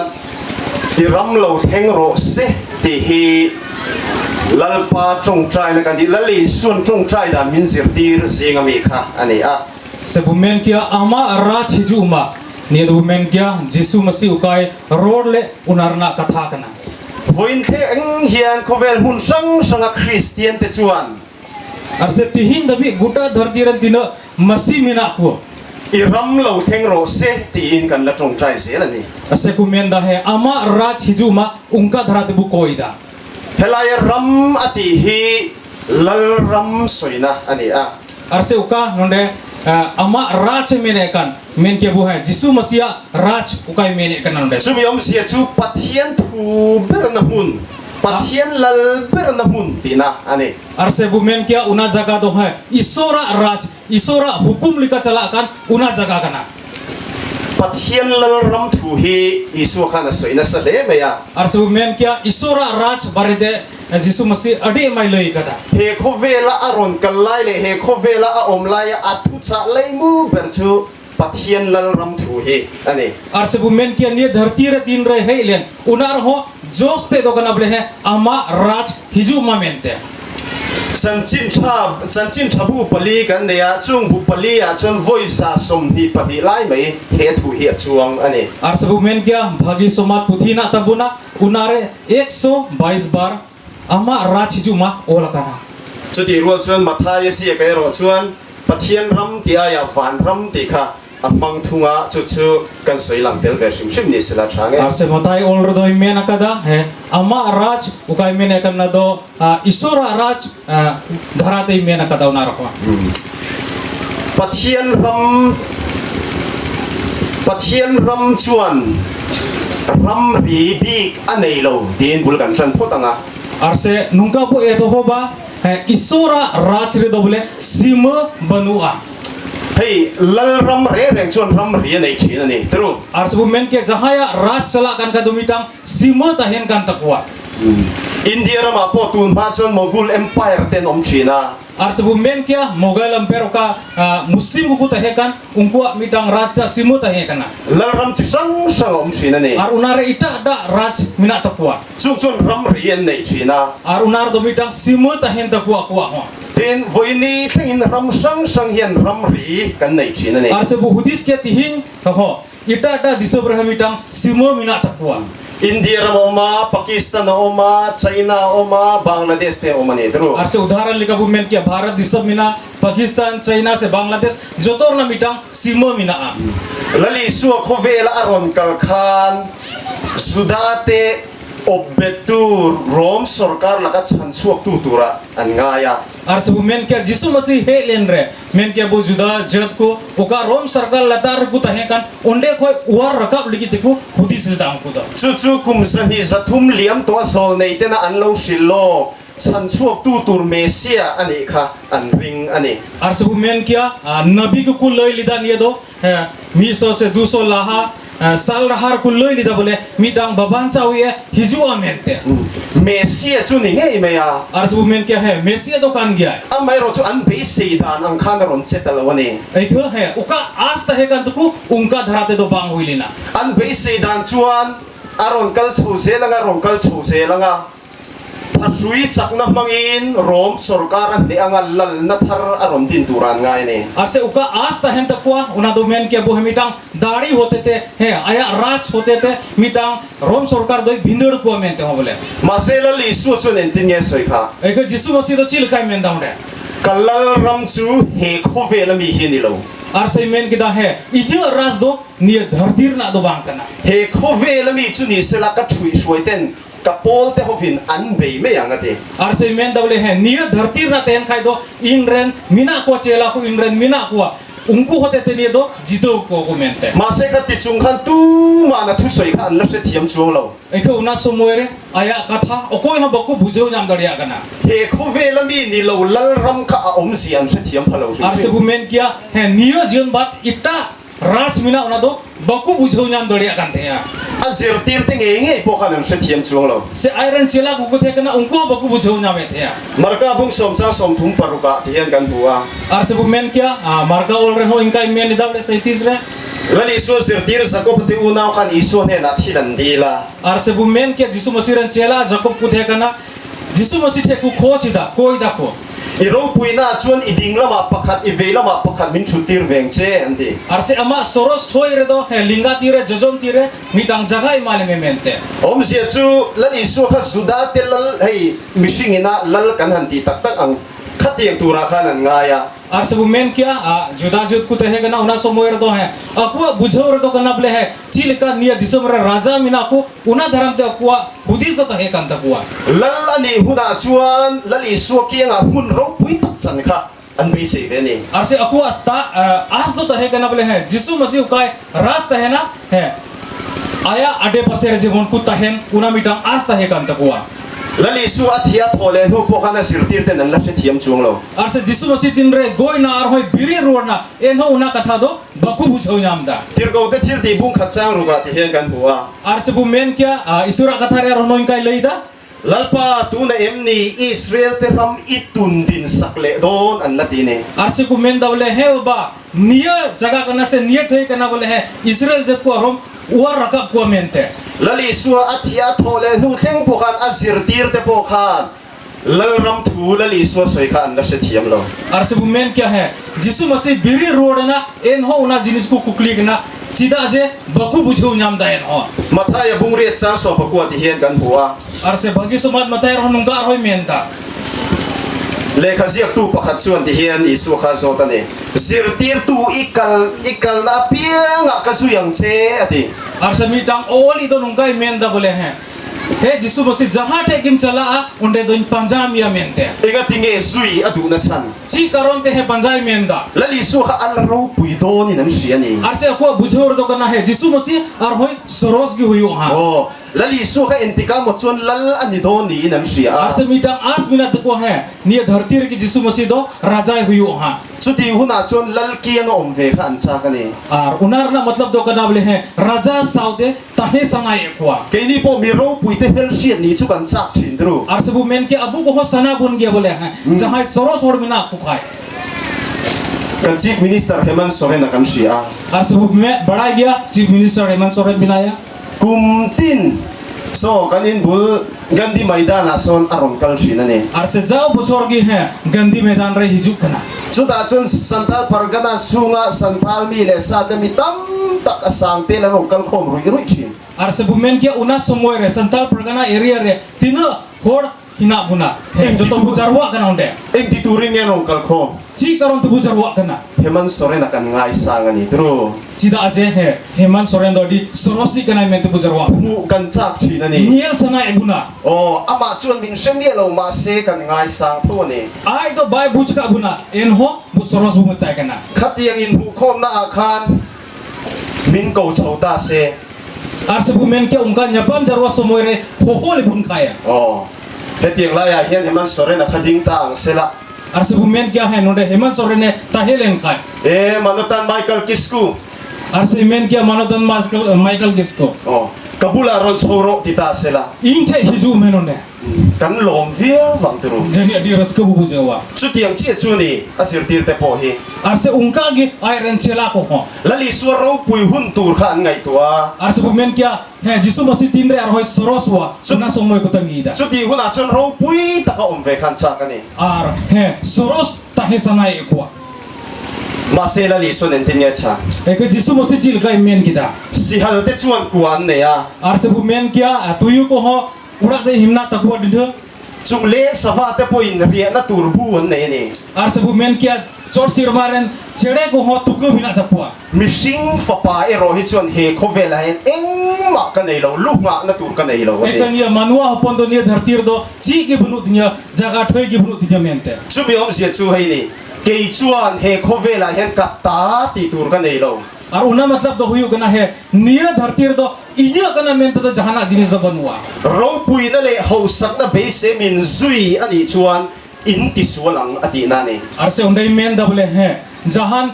iram lo theng ro se ti hi lalpa trong trai na kan di lali sun trong trai da min sir tir singa mi kha ani a sebumen kia ama raj hijuma ni do men kia Jisu Masih ukai road le unarna katha kana voin the ang hian khovel hun sang sanga Christian te chuan arse tihin dami guta dharti ran dina masi mina ko iram lo theng ro se tin kan la trong trai se la ni ase ku menda he ama raj hijuma unka dhara debu koida helaya ram ati hi lal ram soina ani a arse uka nonde ama raj mene kan men ke bu hai Jisu Masih raj ukai mene kan nonde chu yom sia chu pathian thu ber na hun pathian lal ber na hun tina ani arse bu men kia una jaga do hai isora raj isora hukum lika chalakan una jaga kana pathian lal ram thu hi isu khana soina sa le meya arse bu men kia isora raj baride Jisu Masih adi mai lei kata he khovela aron kalai le he khovela a omlai a thu cha leimu ber chu pathian lal ram thu hi ani arse bu men kia ni dharti re din re he len unar ho joste do kana ble he ama raj hiju ma mente chanchin thabu pali kan neya chung bu pali a chon voice a som hi pati lai mai he thu hi chuang ani arse bu men kia bhagi somat puthina tabuna unare 122 bar ama raj hiju ma ola kana chuti rual chuan mathai si ke ro chuan pathian ram ti aya van ram ti kha amang thunga chu chu kan soi lang tel ver sim sim ni sila thange arse matai olro doi men akada he ama raj ukai men akan do isora raj dharate men akada unar ko pathian ram pathian ram chuan ram ri bik anei lo din bul kan tlan phot anga arse nungka po eto hoba isora raj re do bole sima banua hei lal ram re reng chuan ram ri anei thin ani tru arse bu men ke jahaya raj chala kan ka dumitang sima tahen kan takwa India rama po tun ma chuan Mughal Empire ten om thina arse bu men kia Mughal Empire ka muslim ku tahekan ungku mitang raj da sima tahekana lal ram chi sang sang om thina ni ar unare ita da raj mina takwa chu chuan ram ri anei thina ar unar dumitang sima tahen takwa kwa ho ten voini thlengin ram sang sang hian ram ri kan nei thina ni arse bu hudis ke tihin ho ita da disobrahamitang sima mina takwa India rama Pakistan oma China oma Bangladesh te oma ni tru arse udaharan lika bu men kia Bharat disab mina Pakistan China se Bangladesh jotor na mitang sima mina a lali suwa khovela aron kalkhan sudate obetur rom sarkar lakat sansuak tutura an ngaya arse bu men kia jisu masih he lenre men kia bu juda jat ko oka rom sarkar latar ku tahekan onde khoi war rakap ligi tiku hudis tang ku da chu kumsan hi zathum liam to sol nei tena anlo shilo sansuak tutur mesia ani kha an ring ani arse bu men kia nabi ku loi lida nie do 100 se 200 laha sal rahar ku loi lida bole mitang baban chawie hijua mente mesia chu ni ngei me ya arse bu men kia he mesia do kan gya amai ro chu an be seidan ang khan ron chetalawani ai kho he uka as tahekan tuku ungka dharate do bang huilina an be seidan chuan aron kal chu se langa ron kal chu se langa phatui chakna mangin rom sarkar an de anga lal na thar aron din turan ngai ne arse uka as tahen takwa una do men ke bo mitang dadi hote te he aya raj hote te mitang rom sarkar doi bindor ko mente ho bole masela li su chu nen tin nge soi kha ai kho jisu masi do chil khai men daunde kalal ram chu he khove la mi hi ni lo arse men ki da he ije raj do ni dhardir na do bang kana he khove la mi chu ni sela ka thui suaiten kapol te hovin an be me yang ate arse men da bole he ni dhartir na ten khai do inren mina ko chela ko inren mina ko ungku hote te ni do jido ko mente mase ka ti chung khan tu ma na thu soi khan la se thiam chuang lo ai kho una somoere aya katha okoi ha bako bujeu nyam daria kana he khove la mi ni lo lal ram kha a om siam se thiam phalo su arse bu men kia he niyo jion bat ita raj mina una do baku bujeu nyam daria kan the ya a zir tir te nge po khan se thiam chuang lo se iron chela ku the kana ungku baku bujeu nyam the ya marka bung som cha som thum paruka thian kan bua arse bu men kia marga ol re ho inkai men dable saitis re lali so zir tir sakop te unaw khan iso ne na thilan dila arse bu men kia jisu masiran chela jakob ku the kana jisu masi the ku kho sida koi da ko iro puina chuan iding lama pakhat i ve lama pakhat min thutir veng che andi arse ama soros thoi re do he linga tire jojon tire mitang jagai male me mente om sia chu lali so kha suda te lal hei mishingina lal kan han ti tak tak ang khatiang tura khan an ngaya arse bu men kia juda jut ku te he kana una somoer do he akua bujhor do kana ble he chilka nia disomra raja mina ku una dharam te akua budis do he kan ta kuwa lal ani huna chuan lali so kianga hun ro pui tak chan kha an be se ve ni arse akua ta as do he kana ble he jisu masiu kai ras ta he na he aya ade paser jibon ku ta hen una mitang as ta he kan ta kuwa lali su athia thole nu po khana sirtir te nan la se thiam chuang lo arse jisu masi tin re goi na ar hoi biri ro na en ho una katha do baku bujhau nyam da tir go te thil ti bung khachang ruga ti hen kan bua arse bu men kia isura katha re ro noin kai leida lalpa tu na emni Israel te ram itun din sakle don an latine arse ku men da bole he ba niya jaga kana se niya thoi kana bole he Israel jet ko rom war rakap ko mente lali su athia thole nu thleng po khan azir tir te po khan lal ram thu lali su soi khan la se thiam lo arse bu men kya hai jisu masi biri road na en ho una jinis ku kukli na chida je baku bujhau nyam da en ho matha ya bung re cha so pakwa ti hen kan bua arse bagi sumat matai ro nungka roi menta lekha ziak tu pakhat chuan ti hian isu kha zota ne zir tir tu ikal na pianga ka su yang che ati arse mi tang oli do nungkai men da bole he He Jisu Masih jahat he kim chala unde doin panjam ya mente. Ingat tinggi zui adu na chan. Ci karon te he panjai menda. Lali su ka alro puido ni nam sia ni. Arse aku bujur to kana he Jisu Masih ar hoi soros gi huyu ha. Oh, lali su ka intika mo chon lal ani do ni nam sia. Arse mitang as minat ko he ni dharti re ki Jisu Masih do raja huyu ha. Chuti huna chon lal ki ang om ve khan cha ka ni. Ar unar na matlab do kana bole he raja saude tahe sangai ekwa. Ke ni po mi ro puite hel siat ni chu kan chak thin dru. Arse bu men ke abu ko sana bun ge bole he jahai soros hor mina ku khai. Kan Chief Minister Hemant Soren na kan sia. Arse bu me bada gya Chief Minister Hemant Soren binaya. Kumtin so kanin bul gandi maidana son aron kal sina ni. Arse jauh bocor gi he gandhi मैदान re hijuk kana. Chuta chun santal pargana sunga santal mi le sadami tam tak asang te la rong kal khom rui rui chin. Arse bu men ke una somoy re santal pergana area re tina hor hina buna. He joto bujarwa kana onde. Eng dituring nge rong kal khom. Ci karon tu bujarwa kana. Hemant Soren akan ngai sang ani dru. Cida aje he Hemant Soren do di sorosi kana men tu bujarwa. Mu kan chak chin ani. Niel sana e buna. Oh, ama chun min shem ye lo ma se kan ngai sang tho ni. Ai do bai buj ka buna en ho bu soros bu mutai kana. Khat yang in hu khom na akhan min ko chau ta se. Arse bu men ke ungka nyapam jarwa somoy re ho ho le bun kaya. Oh, hetiang la ya hian Hemant Soren akhading ta ang sela. Arse bu men ke he node Hemant Soren ne tahelen khai. Manutan Michael Kisku. Arse men ke manodan Michael Kisko. Oh, kabula ron soro tita sela. Inte hiju menonde. Kan lom via wang tru. Jadi adi raska bu bujawa. Chutiang chi chuni asir tir te po hi. Arse ungka gi airen chela ko ho. Lali suaro pui hun tur khan ngai tua. Arse bu men kia he Jisu Masih tin re ar hoi soroswa. Suna somoy ko tangi da. Chuti huna chon ro pui taka om ve khan cha kani. Ar he soros tahe sanai ekwa. Masela li son entin ya cha. Eke Jisu Masih cil kai men kita. Sihal te chuan kuan ne ya. Arse bu men kia tuyu ko ho urak de himna takwa didhe. Chung le sava te po in ria na tur bu ne ni. Arse bu men kia chot sirmaren chede ko ho tuku bina takwa. Mishing fapa e ro hi chuan he khovela hen eng ma ka nei lo lu ma na tur ka nei lo Eke nia manua hopon do nia dhartir do chi ki bunut nia jaga thoi ki bunut nia mente. Chumi om sia chu hei ni. Kei chuan he khovela hen ka ta ti tur ka nei lo. Ar una matlab do huyu kana he nia dhartir do iya kana mente do jahana jinis do banua. Ro pui na le ho sak na be se min zui ani chuan in ti sualang ati na ni. Arse undai men da bole he jahan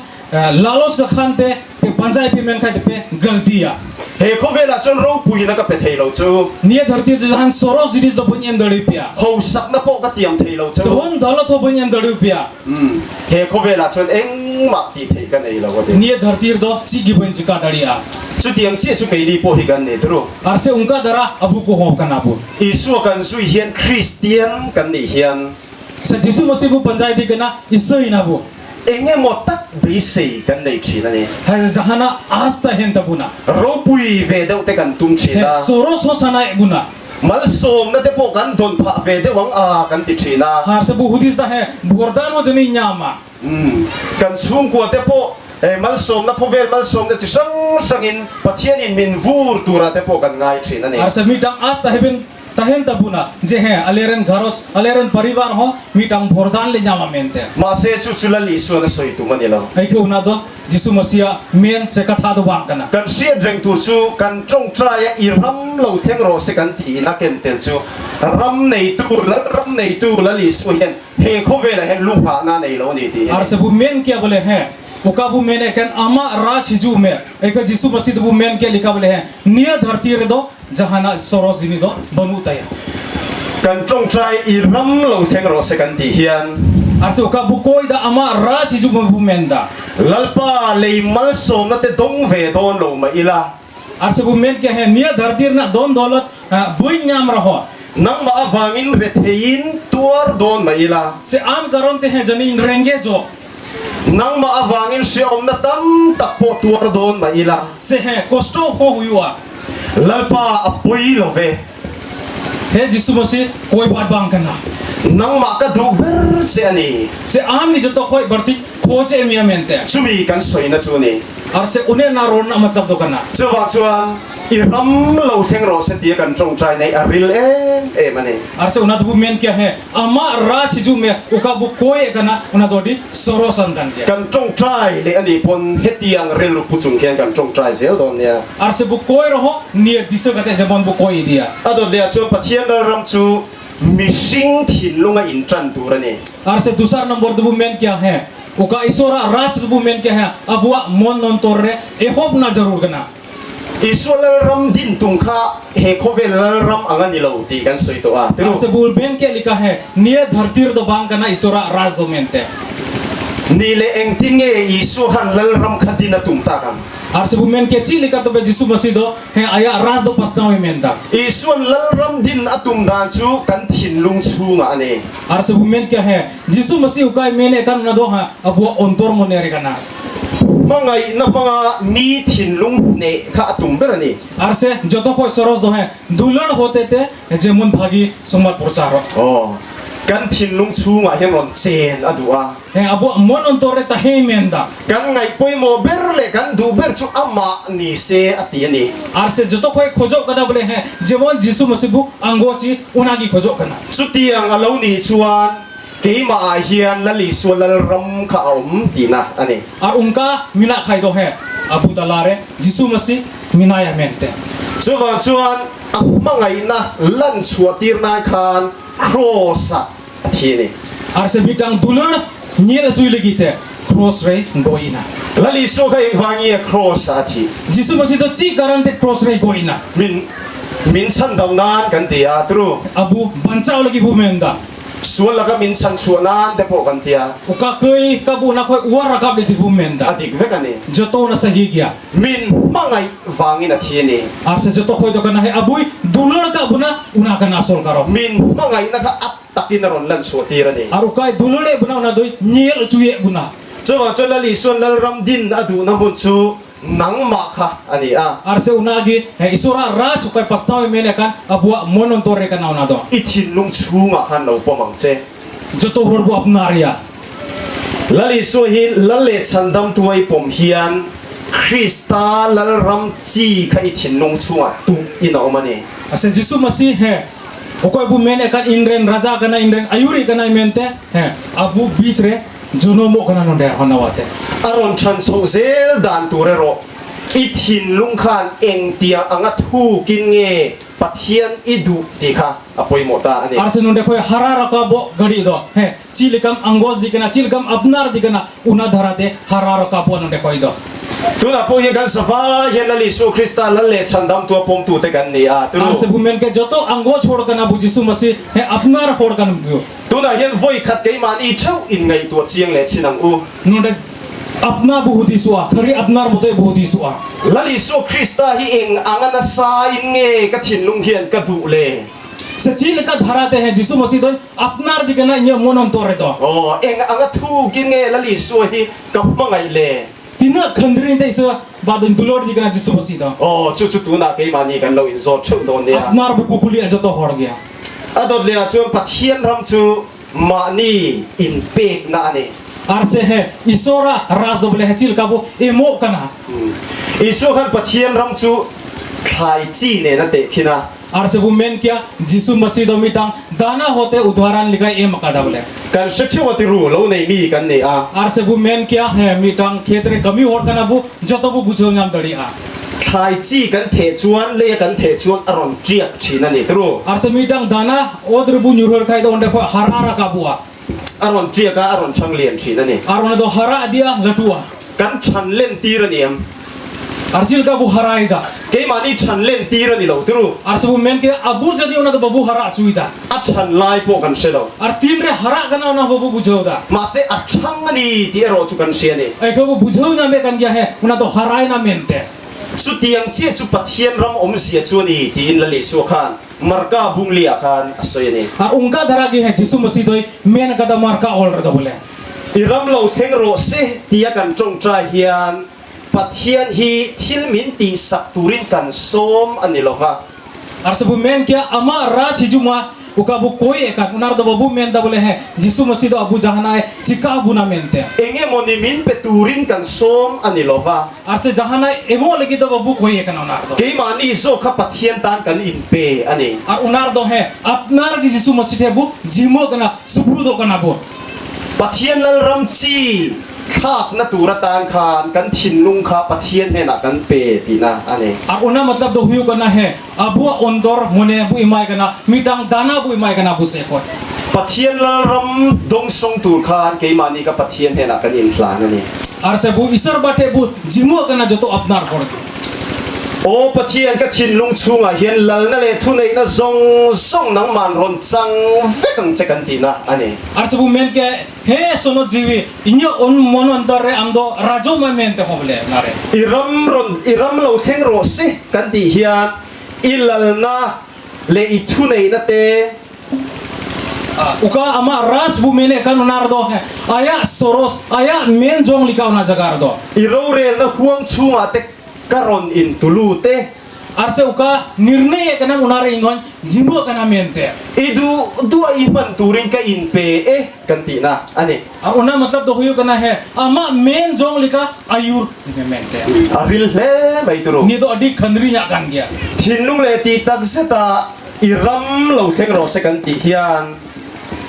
lalos ka khante pe panjai pe men khai pe galti ya. He khovela chon ro pui na ka pe thei lo chu. Nia dhartir do jahan soros jinis do bunyem dali pia. Ho sak na po ka tiam thei lo chu. Don dalat ho bunyem dali pia. He khovela chon eng ma ti thei ka nei lo wa de. Nia dhartir do chi gi bun chika dalia. Chu tiang chi chu kei li po hi kan ne tru. Arse ungka dara abu ko ho kana bu. Isu kan zui hian Christian kan ni hian. Sa Jisu Masih bu panjai di kana isoi na bu. Enge mo tak be se kan nei chi na ni. Ha jahana asta hen tabuna. Ro pui ve deuh te kan tum chi na. Soros ho sana e buna. Mal som na te po kan don pha ve de wang a kan ti chi na. Har se bu hudis da he bordan ho jani nyama. Kan sum ko te po mal som na khovel mal som na chi sang sangin pathian in min vur tura te po kan ngai chi na ni. Har se mitang asta heben tahen tabuna je he aleren gharos aleren parivar ho mitang bordan le nyama mente. Ma se chu chula li su na soi tu mani lo. Ai ke una do Jisu Masih men se katha do bang kana. Kan sia dreng tu chu kan trong tra ya i ram lo theng ro se kan ti na ken ten chu ram nei tu la li su hen he khove la hen lu pha na nei lo ni ti. Har se bu men kia bole he uka bu men eken ama raj hiju me eka Jisu Masih bu men kia lika bole he nia dharti re do jahana soros jini do banu taya. Kan trong tra i ram lo theng ro se kan ti hian. Har se uka bu koi da ama raj hiju bu men da. Lalpa lei mal som na te dong ve don lo ma ila. Har se bu men kia he nia dharti na don dolat bui nyam raho. Nang ma avangin rethein tuar don ma ila. Se am karon te he jani renge jo. Nang ma avangin si om na tam tak po tuar don ma ila. Se he kosto ho huyua. Lalpa apoi lo ve. He Jisu Masih koi bat bang kana. Nang ma ka du ber se ani. Se am ni joto koi berti khoje emia mente. Chumi kan soi na chu ni. Ar se une na ron na matlab do kana. Chuwa chuan iram lo theng ro se tia kan trong trai nei aril mane arse una tu men kya hai ama ra chiju me uka bu koi kana una dodi sorosan kan dia kan trong trai le ani pon hetiang rel pu chung khian kan trong trai zel don nia arse bu koi roho nia disa kate jabon bu koi dia adon le chuan pathian ram chu mishing thin lunga in tran tur ani arse dusar number tu men kya hai uka isora ras tu men kya hai abua mon non torre ehob na jarur kana Isual ram din tungkha he khovel ram angani lo ti kan soi to a arse bul ben ke lika hai nia dhartir do bang kana isora ras do mente ni le engtinge isu han lal ram khadina tumta kan arse bu men ke chi lika to be jisu masih do he aya ras do pasna we menta isual lal ram din atum dan chu kan thin lung chunga ani arse bu men ke hai jisu masih ukai mene kan na do ha abu ontor monere kana mangai na panga mi thin lung ne kha atum berani arse joto ko soros do hai dulan hote te jemon bhagi somat procharo oh kan thin lung chunga hemon chen adua he abu mon ontore ta he menda kan ngai poi mo berle kan du ber chu ama ni se ati ani arse joto ko khojo kana bole he jemon jisu masih bu angochi unagi khojo kana chutiang alo ni chuan keima a hian lali sualal ram kha om tina ani ar unka mina khai do he abu talare jisu masih minaya mente chuwa chuan mangai na lan chuatir na khan cross athini arse bitang dulan niela chui legite cross re goina lali so ka engwangi cross athi jisu masih to chi garante cross re goina min chan daunan kan tia tru abu bancau lagi bu menda sual laga min chan chuanan te po kan tia uka kei kabu na khoi wara kap le bu menda adik vekani joto na sahi gya min mangai wangi na thini arse joto khoi do kana he abui dulan ka buna una kana sol karo min mangai na ka at takin ron lan chuatir ani arukai dulure buna una doi niel chuye buna chuwa chuan lali sual lal ram din adu na mun chu nang ma kha ani a arse unagi he isura raj ukai pasnawe mele kan abua monon tore kana una do ithin lung chunga khan lo pomang che joto hor bu apnaria lali so hi lalle chandam tuai pom hian krista lal ram chi kha ithin lung chunga tu ino mani ase jisu masih he ukoi bu mene kan inren raja kana inren ayuri kana mente he abu beach re jono mo kana no de honawate aron chan so zel dan ture ro ithin lung khan eng tia anga thu kin nge pathian idu ti kha apoi mota ani arse no de khoi harara ka bo gadi do he chilikam angos dikana chilikam apnar dikana una dharate harara ka bo no de khoi do tuna po ye gan safa ye lali so krista lalle chandam tu pom tu te gan ni a tu arse bu men ke joto ango chhod kana bu jisu masih he apnar hod kan bu tuna yen voi khat ke mani chau in ngai tu chiang le chinang u no de apna buhudi suwa khari apnar mote buhudi suwa lali so krista hi eng angana sa in nge ka thin lung hian ka du le se chilika dharate he jisu masih do apnar dikana nya monon tore do oh eng anga thu kin nge lali so hi kap mangai le tina khandrin te isa badun dulor dikana jisu masih do oh chu chu tuna ke mani kan lo in zo theu don dia apnar bu kukuli joto hor gya adot le chuan pathian ram chu mani in pek na ani arse he isora ras do bole he chilka bu emo kana isu khan pathian ram chu khai chi ne na te khina arse bu men kya jisu masih do mitang dana hote udharan likai em kada bole kan shakhiwati ru lo nei mi kan ne a arse bu men kya he mitang khetre kami hor kana bu joto bu bujo nyam dadi a khai chi kan the chuan le kan the chuan aron triak thina ni tru arse mitang dana odre bu nyurhor khai do onde kho harara ka bua aron triaka aron chang lian thina ni arona do hara dia latua kan chan len tir ni am arjil ka bu harai da ke mani chan len tir ni lo tru arse bu men ke abur jadi ona do babu hara chuida a chan lai po kan se lo ar tin re hara kana ona babu bujo da ma se a chang ani ti ro chu kan se ni ai ko bu bujo na me kan gya he ona do harai na mente chu tiang che chu pathian ram om sia chu ni ti in la le su khan marka bung lia khan asoi ni ar unka dhara gi he jisu masih doi men kada marka ol da bole iram lo theng ro se tia kan trong tra hian pathian hi thil min ti sak turin kan som ani lova ar sabu men kya ama ra chijuma uka bu koi ekan unar do babu men da boleh he Jisu Masih do abu jahana e jika guna mente enge monimin peturin kan som anilova arse jahana emo lagi do babu koi ekan unar do ke mani zo kha pathian tan kan in pe ani ar unar do he apnar gi Jisu Masih the bu jimo kana subru do kana bu pathian lal ram chi khak na turatan khan kan thin lung kha pathian he na kan pe tina ani ar una matlab do huyu kana he abu ondor mone bu imai kana midang dana bu imai kana bu se ko pathian lal ram dong song tur khan ke mani ka pathian he na kan in thlan ani ar se bu isar bate bu jimo kana joto apnar kor o pathian ka thin lung chunga hian lal na le thu nei na zong song nang man ron chang vekang chekan tina ani ar se bu men ke he sono jiwi inyo on mon ondor re amdo rajo ma men te hoble nare iram lo theng ro se kan ti hian ilal na le I thu nei na te uka ama ras bu mene kan unar do he aya soros aya men jong lika una jagar do iro re na huang chunga te karon in tulu te arse uka nirnay kana unare ingon jimbo kana mente du iman turing ka in pe kan ti na ani una matlab do huyu kana he ama men jong lika ayur mente aril le mai turu ni do adi khandri nya kan gya thinlung le ti tak seta iram lo theng ro se kan ti hian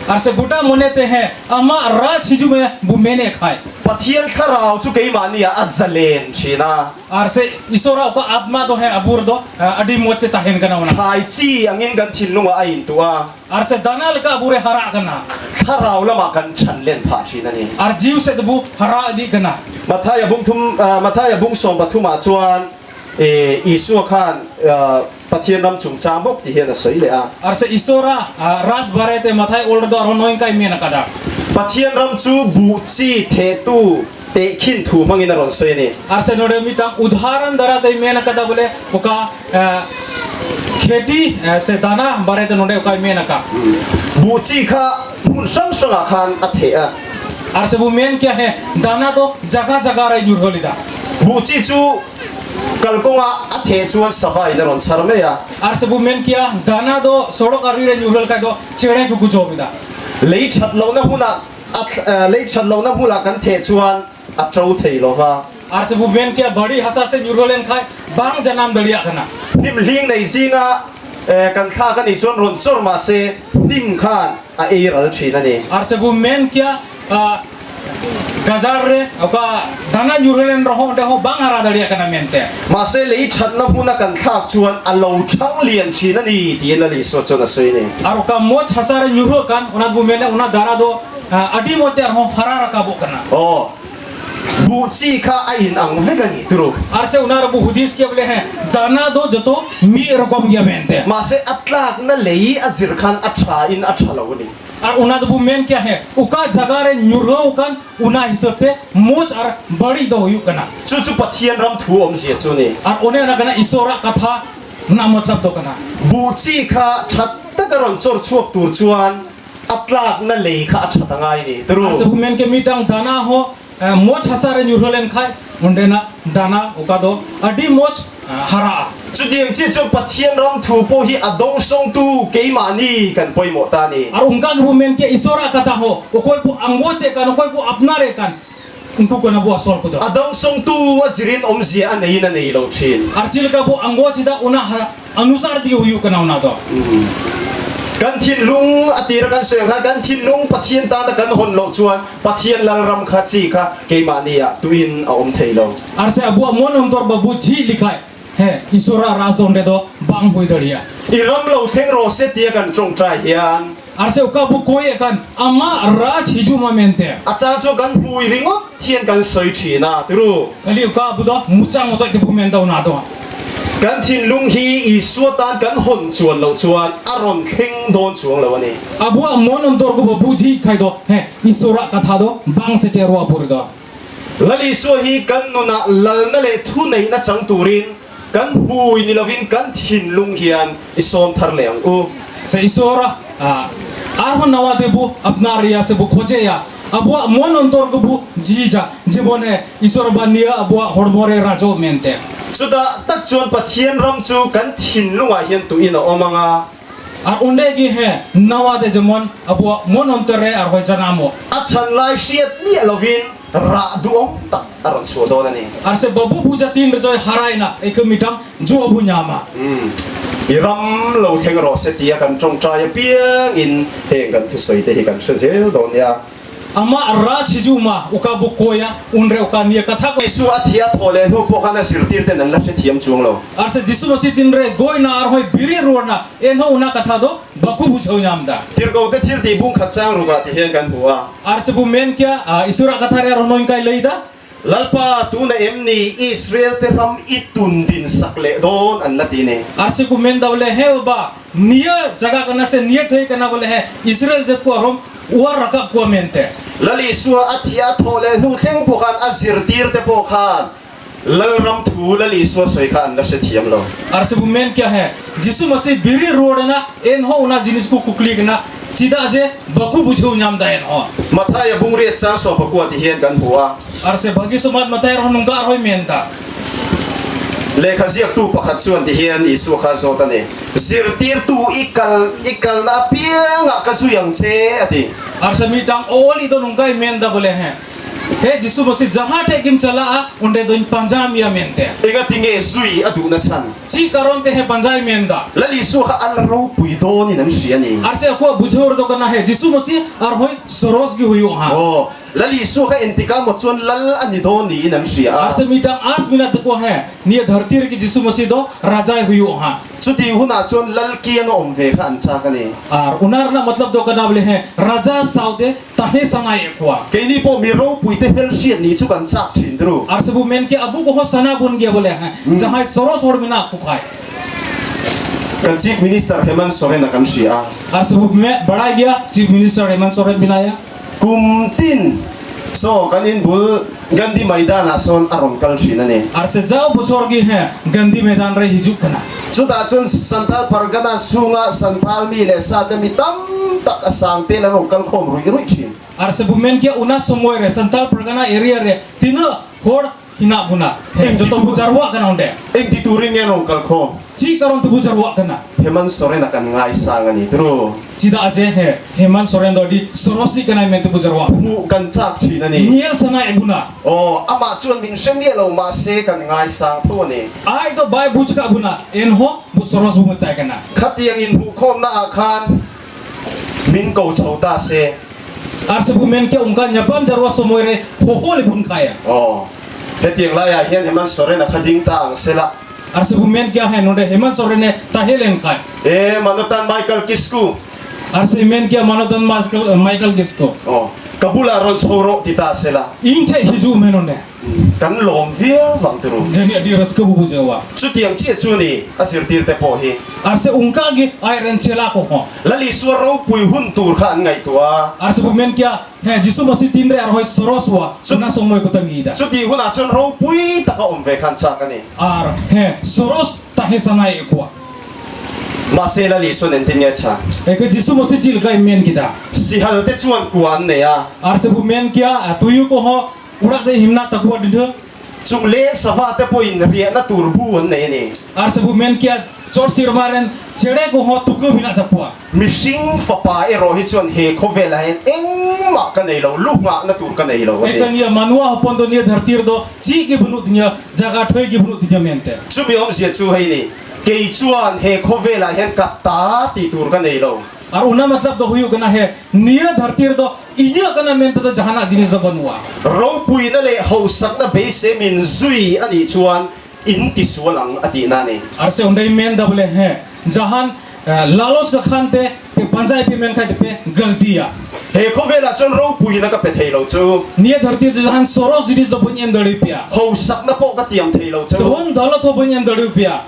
arse buta monete he ama raj hiju me bu mene khai pathian kharau chu ke mani a zalen china arse isora uka atma do he abur do adi motte tahen kana una khai chi angin kan thinlung a in tua arse danal ka abure hara kana kharau lama kan chan len pha china ni ar jiu se bu hara di kana mathaya bung som pathuma chuan isu khan pathian ram chung chambok ti hian a soi le a arse isora ras barete mathai old do ron noin kai mena kada pathian ram chu bu chi the tu te khin thu mangin ron soi ni arse node mitang udharan dara dei mena kada bole uka खेती से दाना बारे तो नोडे उकाई में नका बुची खा मुंसम संगा खान अथे आ आर से वो मेन क्या है दाना तो जगह जगह रही यूरोलिदा बुची चू कलकोंगा अथे चुन सफाई दरोन छरमे या आर से वो मेन क्या दाना तो सोड़ो करी रही यूरोल का तो चेड़े को कुछ होबिदा लेई छतलो ना हुना लेई छतलो ना हुला कन थे चुन अत्रौ थे लोवा आर से वो मेन क्या बड़ी हसा से यूरोलेन खाए बांग जनाम दलिया खना निम लिंग नहीं जिंगा kan kha kan i chon ron chor ma se dim khan a e ral thina ni ar se bu men kya gazar re oka dana yurulen roho de ho bang hara dalia kana mente ma se lei that na huna kan kha chuan a lo thang lian thina ni ti na li so chona soi ni ar oka moch hasare nyuro kan ona bu men ona dana do adi mote ho hara rakabo kana oh buci kha a in ang vegani turu ar se unar bu hudis ke bole hai dana do joto mi rokom gya mente ma se atlak na lei azir khan acha in acha lo ni ar una do bu men kya hai uka jaga re nyuro kan una hisabte moch ar badi do yu kana chu chu pathian ram thu om sia chu ni ar one na kana isora katha na matlab do kana buci kha that ta karon chor chuak tur chuan atlak na lei kha acha tangai ni turu ar se bu men ke mitang dana ho moch hasare nyurolen khai undena dana uka do adi moch hara chu diang chi chu pathian ram thu po hi adong song tu ke ma ni kan poi mo ta ni ar unka bu men ke isora kata ho okoi bu angboche kan okoi bu apnare kan unku ko na bu asol ko do adong song tu azirin om zia anei na nei lo thin ar chil ka bu angboche da una anusar di hu yu kana una do kan thin lung atira kan soeng kha kan thin lung pathian ta kan hon lo chuan pathian lal ram kha chi kha ke ma ni ya tuin a om thei lo ar se abu mon om tor babu ji likhai he isora ras donde do bang hui daria i ram lo theng ro se tia kan trong trai hian ar se uka bu koi kan ama raj hijuma mente acha chu kan hui ringot thian kan soi thina tru kali uka bu do muchang moto te bu men do na do kan thin lung hi i suatan kan hon chuan lo chuan aron khing don chuang lo ani abu mon om tor ko babu ji khai do he isora katha do bang se te ro apur do lali so hi kan nuna lal na le thu nei na chang turin kan hui ni lovin kan thin lung hian isom thar leang u se isora arho nawa de bu apna riya se bu khoje ya abu mon om tor ko bu jija jibone isora bania abu hormore rajo mente chuda tak chuan pathian ram chu kan thin lunga hian tu in a omanga Ar unde gi he nawa de jemon abu mon ontere ar hoi janamo. Achan lai siat mi lovin ra duom tak aron suodo na ni. Ar se babu buja tin rejoi harai na ek mitam jo abu nyama. Iram lo theng ro se tia kan trong trai piang in heng kan thu soi te hi kan se don ya. Ama ra chiju ma uka bu koya unre uka nia katha ko. Isu athia thole nu po kana sirtir te nan la se thiam chung lo. Ar se jisu masih tin re goi na ar hoi biri rona enho una katha do baku bujau nyamda. Tir go te thir ti bung khatchang ru ga ti hen kan bua. Ar se bu men kya isura katha re ronoin kai leida. Lalpa tu na emni Israel te ram itun din sakle don an latine. Ar se ku men dawle he ba nia jaga kana se nia thei kana bole he Israel jat ko arom war rakap ko mente. Lali suwa athia thole nu theng po khan azirtir te po khan. Lal ram thu lali suwa soi khan la se thiam lo. Ar se bu men kya hai jisu masih biri road na enho una jinis ku kukli kana cida je baku bujau nyamda enho. Matha ya bung ri cha so pa ko ti hen kan bua. Ar se bagi somat matai ro nunggar hoi menta. Lekha ziak tu pakhat chuan ti hian isu kha zo ta ne zirtir tu ikal na pianga ka suyang che ati Ar se mitang oli to nungkai menta bole he. He jisu masih jahat he kim chala unde doin panjam ya mente. inga tinge zui adu na chan Ci karon te he panjai menta. lali su kha al ro pui do ni nan siani Ar se aku bujau to kana he jisu masih ar hoi soros gi huyu ha. oh lali su kha intikam mo chuan lal ani do ni nan sia Ar se mitang as minat ko he nia dhartir ki jisu masih do raja huyu ha. chuti huna chuan lal kiang om ve kha an cha ka ni Ar unar na matlab do kana bole he raja saude tahe sangai ekwa. ke ni po mi ro pui te hel siat ni chu kan chak thin dru Ar se bu men ke abu ko ho sana bun ge bole he jahai soros hor mina ku khai. kan chief minister Heman Soren na kan sia Ar se bu me bada gya chief minister Heman Soren binaya. kumtin so kanin bul gandi maidana son aron kal thina ne Ar se jao bocor gi he gandi medan re hijuk kana. chuta chun santal pargana sunga santal mi le sa de mi tam tak asang te la ro kal khom rui rui thin Ar se bu men ke una somoy re santal pergana area re tina hor hina buna he joto bujarwa kana onde. eng ti turing en ro kal khom Ci karon tu bujarwa kana. Heman Soren akan ngai sang ani dro Cida aje he Heman Soren do di sorosi kana men tu bujarwa. mu kan chak thina ni Niel sana ebuna. oh ama chuan min sem ye lo ma se kan ngai sang tho ni Ai do bai bujka buna enho bu soros bu mutai kana. khatiang in hu khom na akhan min ko chauta se Ar se bu men ke ungka nyapam jarwa somoy re ho le bun kaya. oh hetiang la ya hian Heman Soren a khading ta ang sela Ar se bu men kya hai node Heman Soren ne tahelen khai. e manatan Michael Kisku Ar se men kya manodan Michael Gisko. oh kabula ron soro tita sela Inte hiju menonde. kan lom via wang tru Jadi adi raska bu bujawa. chutiang chi chu ni asir tir te po hi Ar se ungka gi ai ren chela ko ho. lali suaro pui hun tur khan ngai tua Ar se bu men kya he jisu masih tin re ar hoi soros wa suna somoy ko tangi da. chuti huna chun ro pui taka om ve khan cha kani Ar he soros tahe sanai ekwa. ma se lali sun en tin nge cha Eke jisu masih cil kai men kita. si hal te chuan kuan ne ya Ar se bu men kya tuyu ko ho urak de himna takwa dindhe. chung le sava te po in ria na tur bu an ne ni Ar se bu men kya chor sirmaren chede ko ho tuku bina takwa. mishing fapa e ro hi chuan he khovela hen eng ma ka nei lo lu nga na tur ka nei lo Eka nia manua hopon do nia dhartir do chi ki bunut nia jaga thoi ki bunut nia mente. chumi om sia chu hei ni ke chuan he khovela hen ka ta ti tur ka nei lo Ar una matlab do huyu kana he nia dhartir do iya kana mente do jahana jinis do banua. ro pui na le ho sak na be se min zui ani chuan in ti sualang ati na ni Ar se undai men da bole he jahan lalos ka khante pe panjai pe men khai pe galti ya. he khovela chon ro pui na ka pe thei lo chu Nia dhartir do jahan soros jinis do bunyem dali pia. ho sak na po ka tiam thei lo chu Don dalat ho bunyem dali pia.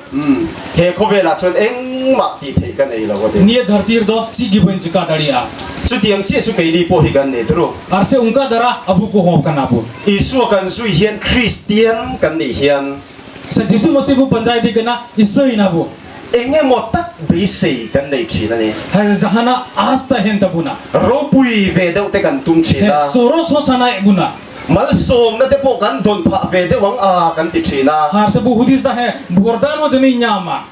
he khovela chon eng ma ti thei ka nei lo de Nia dhartir do chi gi bun chika dali ya. chu tiang chi chu ke ni po hi kan ne dro Ar se ungka dara abu ko ho kana bu. isu kan zui hian Christian kan ni hian Sa jisu masih bu panjai di kana isai na bu. enge mo tak be se kan nei thi na ni Hai jahana asta hen tabuna. ro pui ve deuh te kan tum thi na Soros ho sana buna. mal som na te po kan don pha ve de wang a kan ti thi na Har se bu hudis da hai bordan ho jani nyama.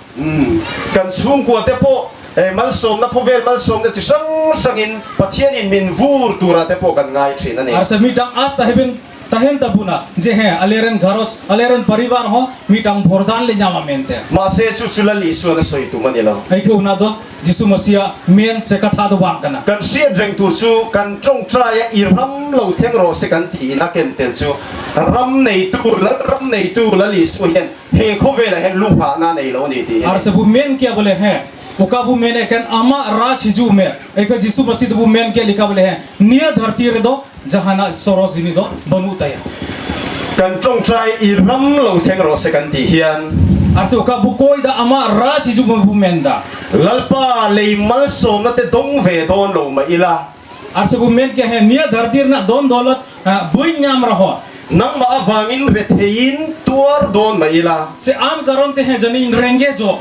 kan chung ko te po mal som na khovel mal som na chi sang in pathian in min vur tura te po kan ngai thin ani Arse mitang as tahen tabuna je he aleren gharos aleren parivar ho mitang bhordan le jama mente. ma se chu chula li su na soi tu mani lo Ai ko na do Jisu Masia men se katha do bang kana. kan sia reng tu chu kan trong trai ya i ram lo theng ro se kan ti na ken ten chu ram nei tu la li su hen he khovel hen lu ha na nei lo ni ti Arse bu men kya bole he uka bu men kan ama ra chiju me eka Jisu Masih bu men kya lika bole he niya dharti re do jahana soros ini do banu taya. kan trong trai i ram lo theng ro se kan ti hian Arse uka bu koi da ama ra chiju bu men da. lalpa lei mal som na te dong ve don lo ma ila Arse bu men kya he niya dharti na don dolat bui nyam raho. nang ma awangin rethein tuar don ma ila Se am karon te he jani renge jo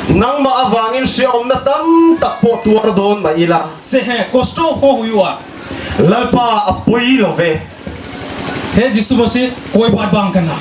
nang ma awangin se om na tam tak po tuar don ma ila se he kosto ho huwa. lalpa apoi lo ve He Jisu Masih koi bat bang kana.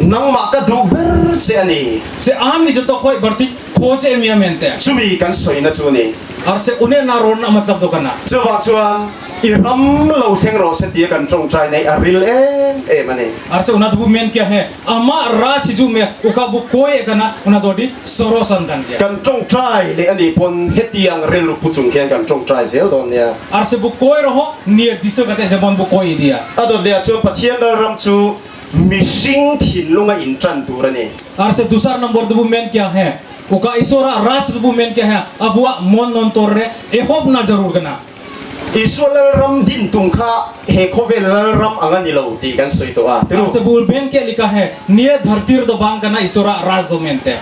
nang ma ka du ber se ani Se am ni joto koi berti khoje mia mente. chumi kan soi na chu ni Arse une na ron na matlab do kana. chuwa chuan i ram lo theng ro se ti kan trong trai nei aril e mani Arse una bu men kya hai ama ra chiju me uka bu koi kana una do di sorosan kan kya. kan trong trai le ani pon hetiang rel ru puchung khian kan trong trai zel don nia Arse bu koi roho ni diso kate jamon bu koi dia. ado le chu pathian da ram chu mishing thin lunga in tran tu rani Arse dusar number bu men kya hai uka isora ras bu men kya hai abua mon non torre ehob na jarur kana. isual ram din tung kha he khovel ram angani lo ti kan soi to a tiru Arse bu men kya lika hai ni dhartir do bang kana isora ras do mente.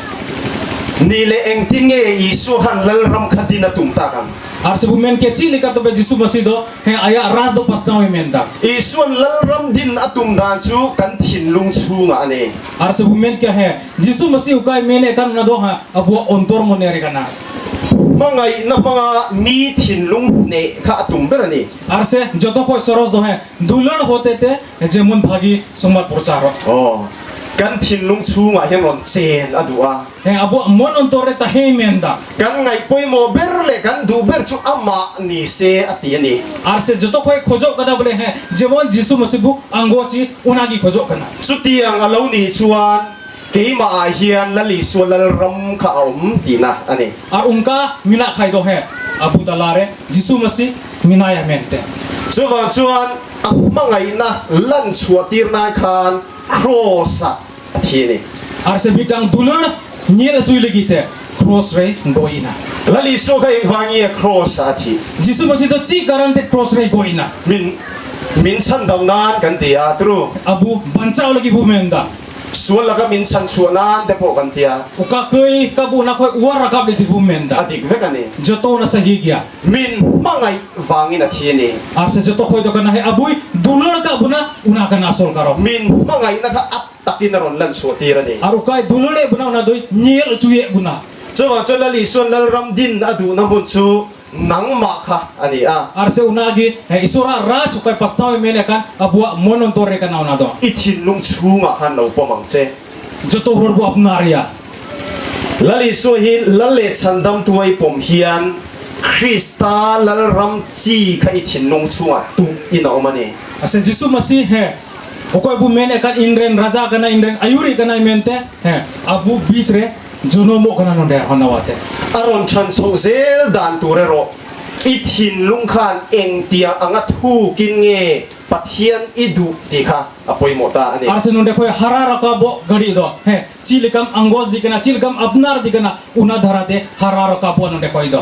ni le eng tinge isu han lal ram khadina tum ta kan Arse bu men kya chi lika to be Jisu Masih do he aya ras do pasna menta. isuan lal ram din atum dan chu kan thin lung chu ma ani Arse bu men kya hai Jisu Masih ukai men kan na do ha abua ontor monere kana. mangai na panga mi thin lung ne kha atum berani Arse joto koi soros do hai dulan hote te jemon bhagi somat procharo. oh kan thin lung chu ma hem ron chen adua He abu mon ontore ta he menda. kan ngai poi mo ber le kan du ber chu ama ni se ati ani Arse joto koi khojo kana bole he jemon Jisu Masih bu angochi unagi khojo kana. chu tiang alo ni chuan keima a hian lali sual ram kha om tina ani Ar unka mina khai do he abu talare Jisu Masih minaya mente. chuwa chuan mangai na lan chuatir na khan cross athini Arse bitang dulan nyel chui legite cross re goina. lali so ka ingwangi cross athi Jisu Masih to chi karante cross re goina. min chan dam nan kan tia tru Abu bancao lagi bu menda. sual laga min chan chuanan te po kan tia Uka koi kabu na koi war rakap le bu menda. adik vekani Joto na sahi gya. min mangai wangi na thini Arse joto koi to kana he abui dulan ka buna una kana asol karo. min mangai na ka at takin ron lan chuatir ani Arukai dulure buna una doi nyel cuye buna. chuwa chu lali sual ram din adu na mun chu nang ma kha ani a Arse unagi isura raj ukai pasnawe mene kan abua monon tore kana una do. ithin lung chunga khan lo pomang che Joto horbu apnaria. lali so hi lalle chandam tuai pom hian krista lal ram chi kha ithin lung chunga tu ina omani Arse Jisu Masih he ukoi bu mene kan indren raja kana indren ayuri kana mente he abu beach re jonomo kana no der honawate. aron chan so zel dan ture ro ithin lung khan eng tia anga thu kin nge pathian idu ti kha apoi mota ani Arse nunde koi harara ka bo gadi do he chilikam angos dikana chilikam apnar dikana una dharate harara ka bo nunde koi do.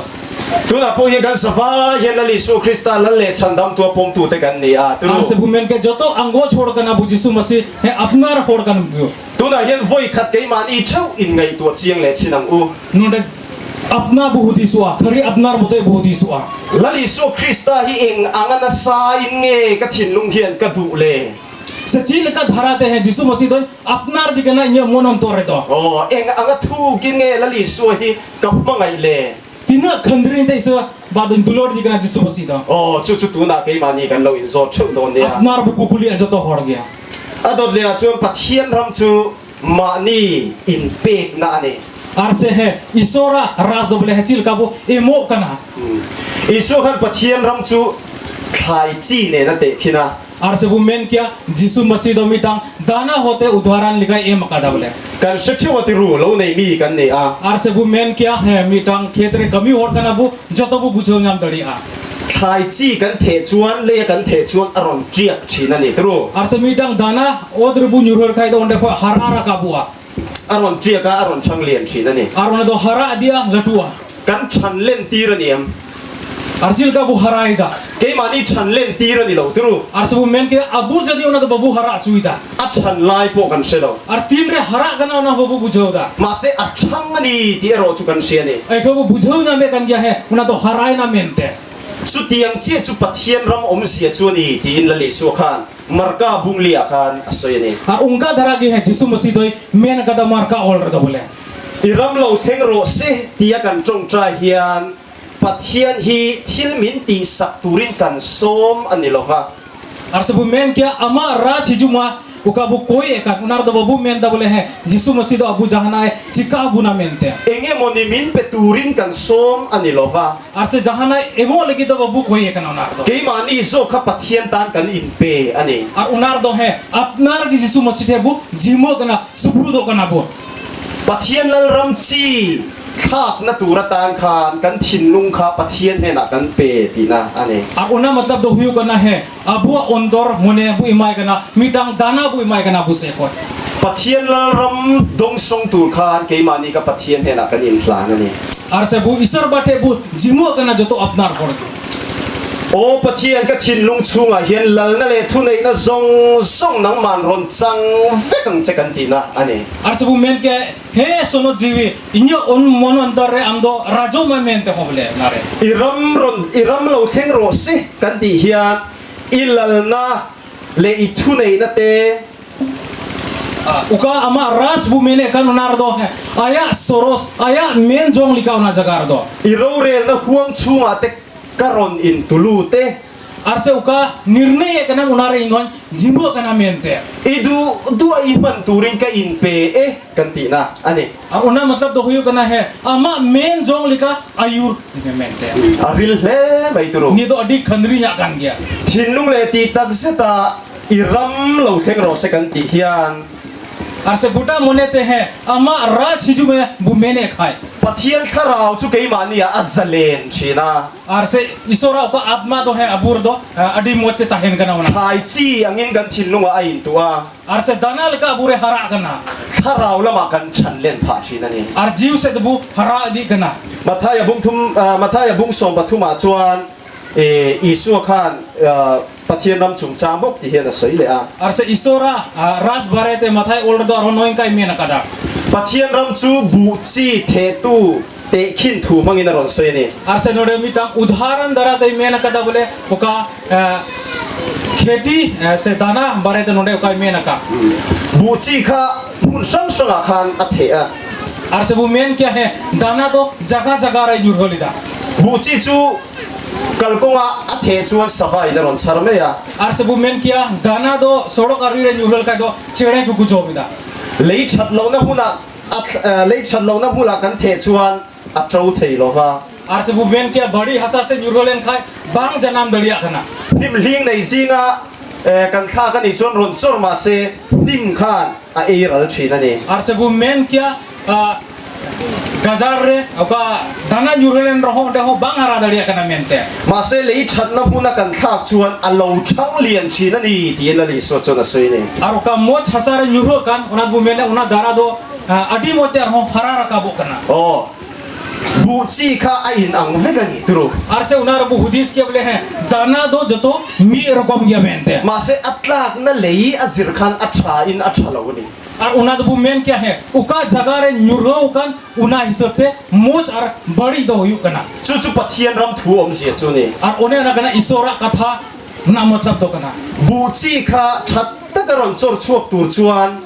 tuna po hi kan safa hian lali so krista lalle chandam tu pom tu te kan ni a tu Arse bumen ke joto ango chhod kana bu Jisu Masih he apnar hor kan bu. tuna hian voi khat ke mani thau in ngai tu chiang le chinang u Nunde apna buhuti suwa khari apnar mutoi buhuti suwa. lali so krista hi eng angana sa in nge ka thin lung hian ka du le Se chilika dharate he Jisu Masih doi apnar dikana nya monom tore to. oh eng anga thu kin nge lali so hi kap mangai le Tina khandrin te isa badun dulor dikana Jisu Masih do. oh chu chu tuna ke mani kan lo in zo thau don ne Apnar bu kukuli joto hor gya. adot le chuan pathian ram chu mani in pek na ani arse he isora ras do bole he chil kabu emo kana Isu kan pathian ram chu khai chi ne na te khina arse bu men kya jisu masih do mitang dana hote udharan likai em kada bole kan shakhi wati ru lo nei mi kan ne a arse bu men kya he mitang khetre kami hor kana bu joto bu bujho nyam dali a khai chi kan the chuan le kan the chuan aron triak thina ni tru arse mitang dana odre bu nyurhor khai do onde kho harara kabua aron triak ka aron chang lian thina ni arona do hara dia latua kan chan len tir niam arjil kabu harai da ke mani chan len tir ni lo tru arse bu men kya abu jadi ona do babu hara chuida a chan lai po kan se lo ar tin re hara kana ona babu bujho da ma se a chang ani ti ro chu kan se ni ai ko bu bujho na me kan dia he ona do harai na mente chu tiang che chu pathian ram om sia chu ni tin la le su khan marka bung lia khan asoi ni ar unka dhara ge he jisu masih doi men kada marka ol ra do bole iram lo theng ro se tia kan trong tra hian pathian hi thil min ti sak turin kan som ani lova ar sebu men kya ama ra chijuma uka bu koi ekan unar do babu men da bole he jisu masih do abu jahana chika abu na mente enge moni min pe turin kan som ani lova ar se jahana emo lagi do babu koi ekan unar do ke mani zo kha pathian tan kan in pe ani ar unar do he apnar gi jisu masih the bu jimo kana subru do kana bu pathian lal ram chi khak na turatan khan kan thin lung kha pathian he na kan pe tina ani ar una matlab do huyu kana he abu ondor mone bu imai kana mitang dana bu imai kana bu se ko pathian lal ram dong song tur khan ke mani ka pathian he na kan in hlan ani ar se bu isar bate bu jimo kana joto apnar kor o pathian ka thin lung chunga hian lal na le thu nei na zong song nang man ron chang vekang chekan tina ani ar se bu men ke he sono jiwi inyo on mon andar re amdo rajo ma men te hoble nare iram lo theng ro se kan ti hian ilal na le I thu nei na te uka ama ras bu mene kan unar do he aya soros aya men jong likaw na jagar do iro re na huang chunga te karon in tulu te ar se uka nirnay kana unare inon jimbo kana mente idu ai ban turin ka in pe kan ti na ani ar una matlab do huyu kana he ama men jong lika ayur mente aril le mai turu ni do adi khandri nya kan gya thinlung le ti tak seta iram lo theng ro se kan ti hian ar se buta monete he ama ra chiju me bu mene khai pathian kharau chu ke mani a azalen china ar se isora ko atma do he abur do adi motte tahen kana una khai chi angin kan thinlunga a in tua ar se danal ka abure hara kana kharau lama kan chan len pha china ni ar jiu se bu hara di kana mathaya bung som pathuma chuan isu khan pathian ram chung chang bok ti hian a soi le a ar se isora ras barete mathai ol do ar noin kai mena kada pathian ram chu bu chi the tu te khin thu mangin ron soi ni ar se node mitang udharan dara dei mena kada bole oka खेती से दाना बारे तो नोडे का main का बुची खा मुन संग संग खान अथे आ और से वो मेन क्या है दाना तो जगह जगह रे युरहोलिदा बुची चु कलकोंगा अथे चुन सफाई दरन छरमे या और से वो मेन क्या दाना तो सड़क अरी रे युरहोल का तो चेड़े को कुछ होमिदा ले छत लौना हुना ले छत लौना हुला कन थे चुन अचौ थे लोवा और से वो मेन क्या बड़ी हसा से युरहोलेन खाए बांग जनाम दलिया खाना निम लिंग nei zinga kan kha kan ni chon ron chor ma se dim khan a e ral thina ni और से वो मेन क्या गजार रे ओका दाना युरहोलेन रहो दे हो बांग हरा दलिया खाना मेनते ma se le chat na huna kan thak chuan a lo thang lian thina ni ti la li so chona soi ni और ओका मोच हसा रे युरहो कान उना वो मेन उना दारा दो अडी मोते रहो हरा रकाबो करना oh बुची खा आइन ang vegani turu और से उनार वो हुदीस के बोले हैं दाना दो जो तो मी रकम गया मेनते ma se atlak na lei azir khan acha in acha lawni और उना दो मेन क्या है उका जगह रे न्यूरो उकन उना हिसाब से मोच और बड़ी दो यू कना chu chu pathian ram thu om sia chu ni और उन्हें ना कना ईश्वरा कथा ना मतलब तो कना buchi kha that ta karon chor chuak tur chuan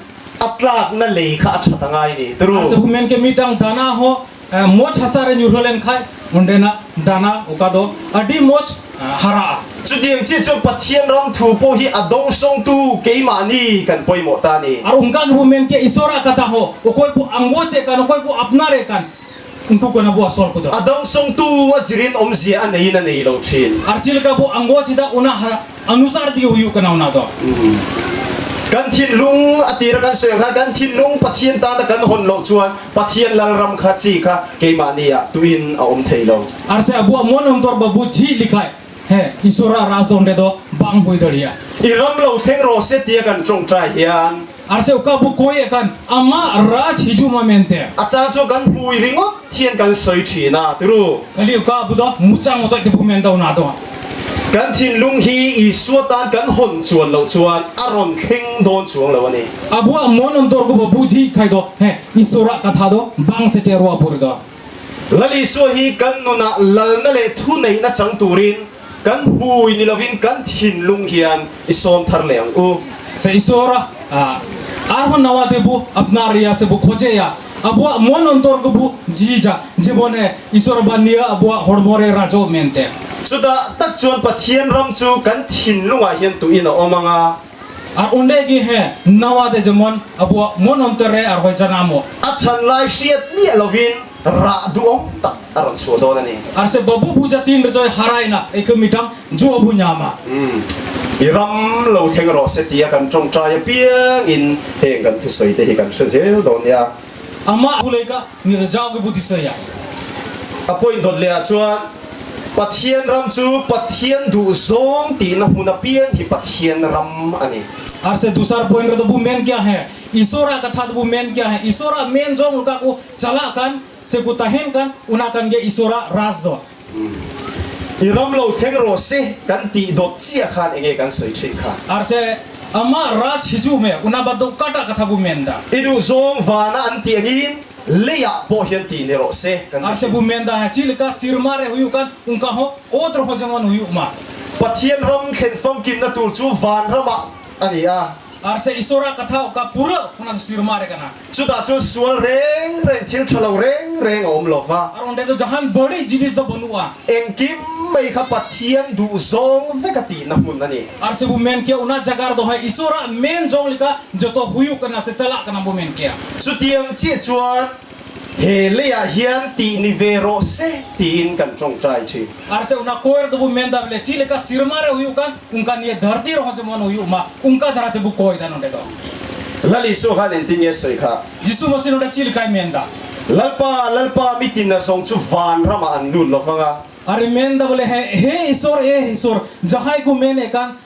atlak na lei kha acha tangai ni turu और से मेन के मीटंग दाना हो मोच हसारे न्यूरोलेन खाए उन्हें ना दाना उका दो अडी मोच हरा จุดเดียงที่จนปัทเทียนรำถูโพหิอดงทรงตูเกยมานี่กันปอยหมดตานี่ Ar ungka bu men ke isora kata ho okoi pu anggoche kan okoi pu apnare kan ungku kana bu asol kuda อดงทรงตูว่าสิรินอมเสียอันนี้นั่นเองเราเชิน ar chil ka bu anggoche da una anusar di huyu kana una do กันทินลุงอติรกันเสียงค่ะกันทินลุงปัทเทียนตาตะกันหนเหลาจวนปัทเทียนลารำคัดจีค่ะเกยมานี่อะตุอินเอาอมเทยเรา ar se abu mon ontor babu ji likhai he isora ras donde do bang hui daria อีรำเราเข่งรอเสตียกันจงใจเฮียน ar se uka bu koi kan ama raj hiju ma mente อาจารย์โจกันปุยริงอดเทียนกันสวยจีน่ะตรู้ kali uka bu do muchang moto te bu men do na do กันทินลุงฮีอีสวดานกันหนจวนเหลาจวนอารมณ์เข่งโดนจวงเหลาวันนี้ abu mon ontor ku babu ji khai do he isora katha do bang se te ro apur do ละลีสัวฮีกันนุนะลลนั่นเลยทุนในนัดจังตูรินกันปุยนิลวินกันทินลุงเฮียนอิสอมทาร์เลงอู se isora ar hon nawa de bu apnar ya se bu khoje ya abu mon ontor ku bu jija jibone isora bania abu hormore rajo mente สุดาตักจวนปัทเทียนรำจูกันทินลุงอาเฮียนตุอินอมังอา ar unde gi he nawa de jemon abu mon ontore ar hoi janamo อัจฉริยะเสียดมีลวินระดูอมตักอารมณ์สวดนั่นเอง ar se babu puja tin rojoi harai na ek mitam jo abu nyama อีรำเราเข่งรอเสตียกันจงใจเปียงอินเฮงกันทุสวยเตะกันเสียโดนยา ama ulai ka ni jaw ge buti se ya อภัยโดนเลียจวนปัทเทียนรำจูปัทเทียนดูซงตีนหุนเปียงที่ปัทเทียนรำอันนี้ ar se dusar point ro do bu men kya hai isora katha do bu men kya hai isora men jong ka ko chala kan se ku tahen kan una kan ge isora ras do อีรำเราเข่งรอเสกันตีดดเจียขันเองกันสวยชิคา ar se ama raj hiju me una badu kata katha bu men da อีดูซงวานาอันตีงินเลียโปเฮียนตีเนรอเสกัน ar se bu men da hai chil ka sirmare huyu kan unka ho otro ho jamon huyu ma ปัทเทียนรำเข็นฟอมกิมนาตูจูวานรำอันนี้อ่ะ ar se isora katha ka pura una sirmare kana จุดอาจูสวลเร่งเร่งทิ้งฉลองเร่งเร่งอมหลอฟ้า ar onde to jahan badi jinis do banua เอ็งกิมไม่ขับปัทเทียนดูซงเวกตีนักมุนนั่นเอง ar se bu men ke una jagar do hai isora men jong lika joto huyu kana se chala kana bu men ke จุดเดียงเจียจวนเฮเลียเฮียนตีนิเวโรเซตีนกันจงใจชี ar se una koer do bu men da ble chile ka sirmare huyu kan unka ni dharti ro jamon huyu ma unka dharate bu koi dan onde do ลลิสุขันเอ็นติเงสวยค่ะ jisu masin onde chile kai men da ลัลปามิตินนะทรงจุวานรามาอันดุลลฟังอ่ะ are men da bole he isor jahai ku men ekan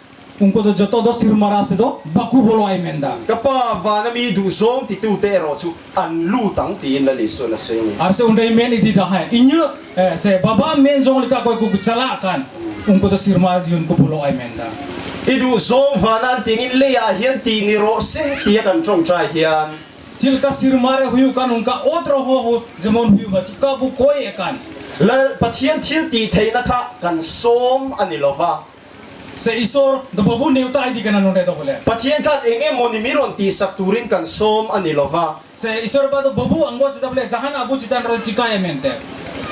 unko do joto do sirmara se do baku bolo ai men da กับป้าวานามีดูซงติตูเตโรจุอันลูตังตีนลลิสุนะเซง ar se onde men idi da hai inyu se baba men jong lika koi ku chala kan unko do sirmara jiun ku bolo ai men da อีดูซงวานันติงินเลียเฮียนตีนิโรเซตีกันจงใจเฮียน chile ka sirmare huyu kan unka otro ho jamon huyu ma chika bu koi ekan และปะเทียนเทียนตีเทนะคะกันส้มอันนี้ลว่า se isor do babu neuta idi kana onde do bole ปะเทียนกันเองโมนิมิรอนตีสักตูรินกันส้มอันนี้ลว่า se isor ba do babu anggo se dable jahan abu jitan ro chika e mente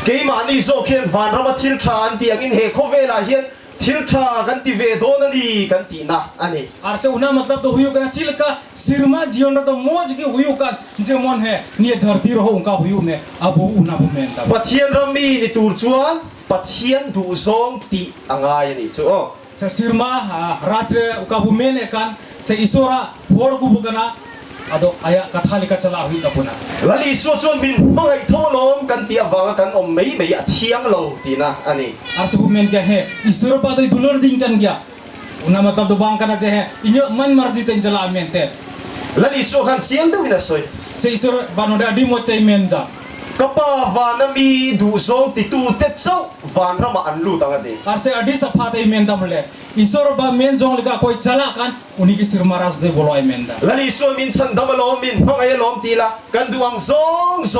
เกยมานี่โซเคียนวานรามาทิลชาอันตีอันเฮโคเวลาเฮียนทิลชากันตีเวโดนันดีกันตีนะอันนี้ ar se una matlab to huyu kana chile ka sirma jion ro do moj ki huyu kan jemon he ni dharti ro unka huyu me abu una bu menta ปะเทียนรามีนี่ตูจวนปะเทียนดูซงตีอ่างายนี่จูอ๋อ se sirma rajre uka bu men ekan se isora hor ku bu kana ado aya katha lika chala hui ta puna แล้วลีสัวชวนมินมังไอโทลมกันตีอวางกันอมไม่ไม่เทียงโลตีนะอันนี้ ar se bu men ke he isor pa do dulur ding kan gya una matlab do bang kana je he inyo man marji ten chala mente แล้วลีสัวกันเสียงดูนะสวย se isor ba no da di mo te menda ก็ป้าวานามีดูซงติตูเตเจ้าวานรามาอันลูตังกันดี ar se adi sapha te menda mole isor ba men jong lika koi chala kan uni ki sirmaras de bolo ai menda แล้วลีสัวมินสันดามลอมินมังไอลอมตีละกันดูอังซ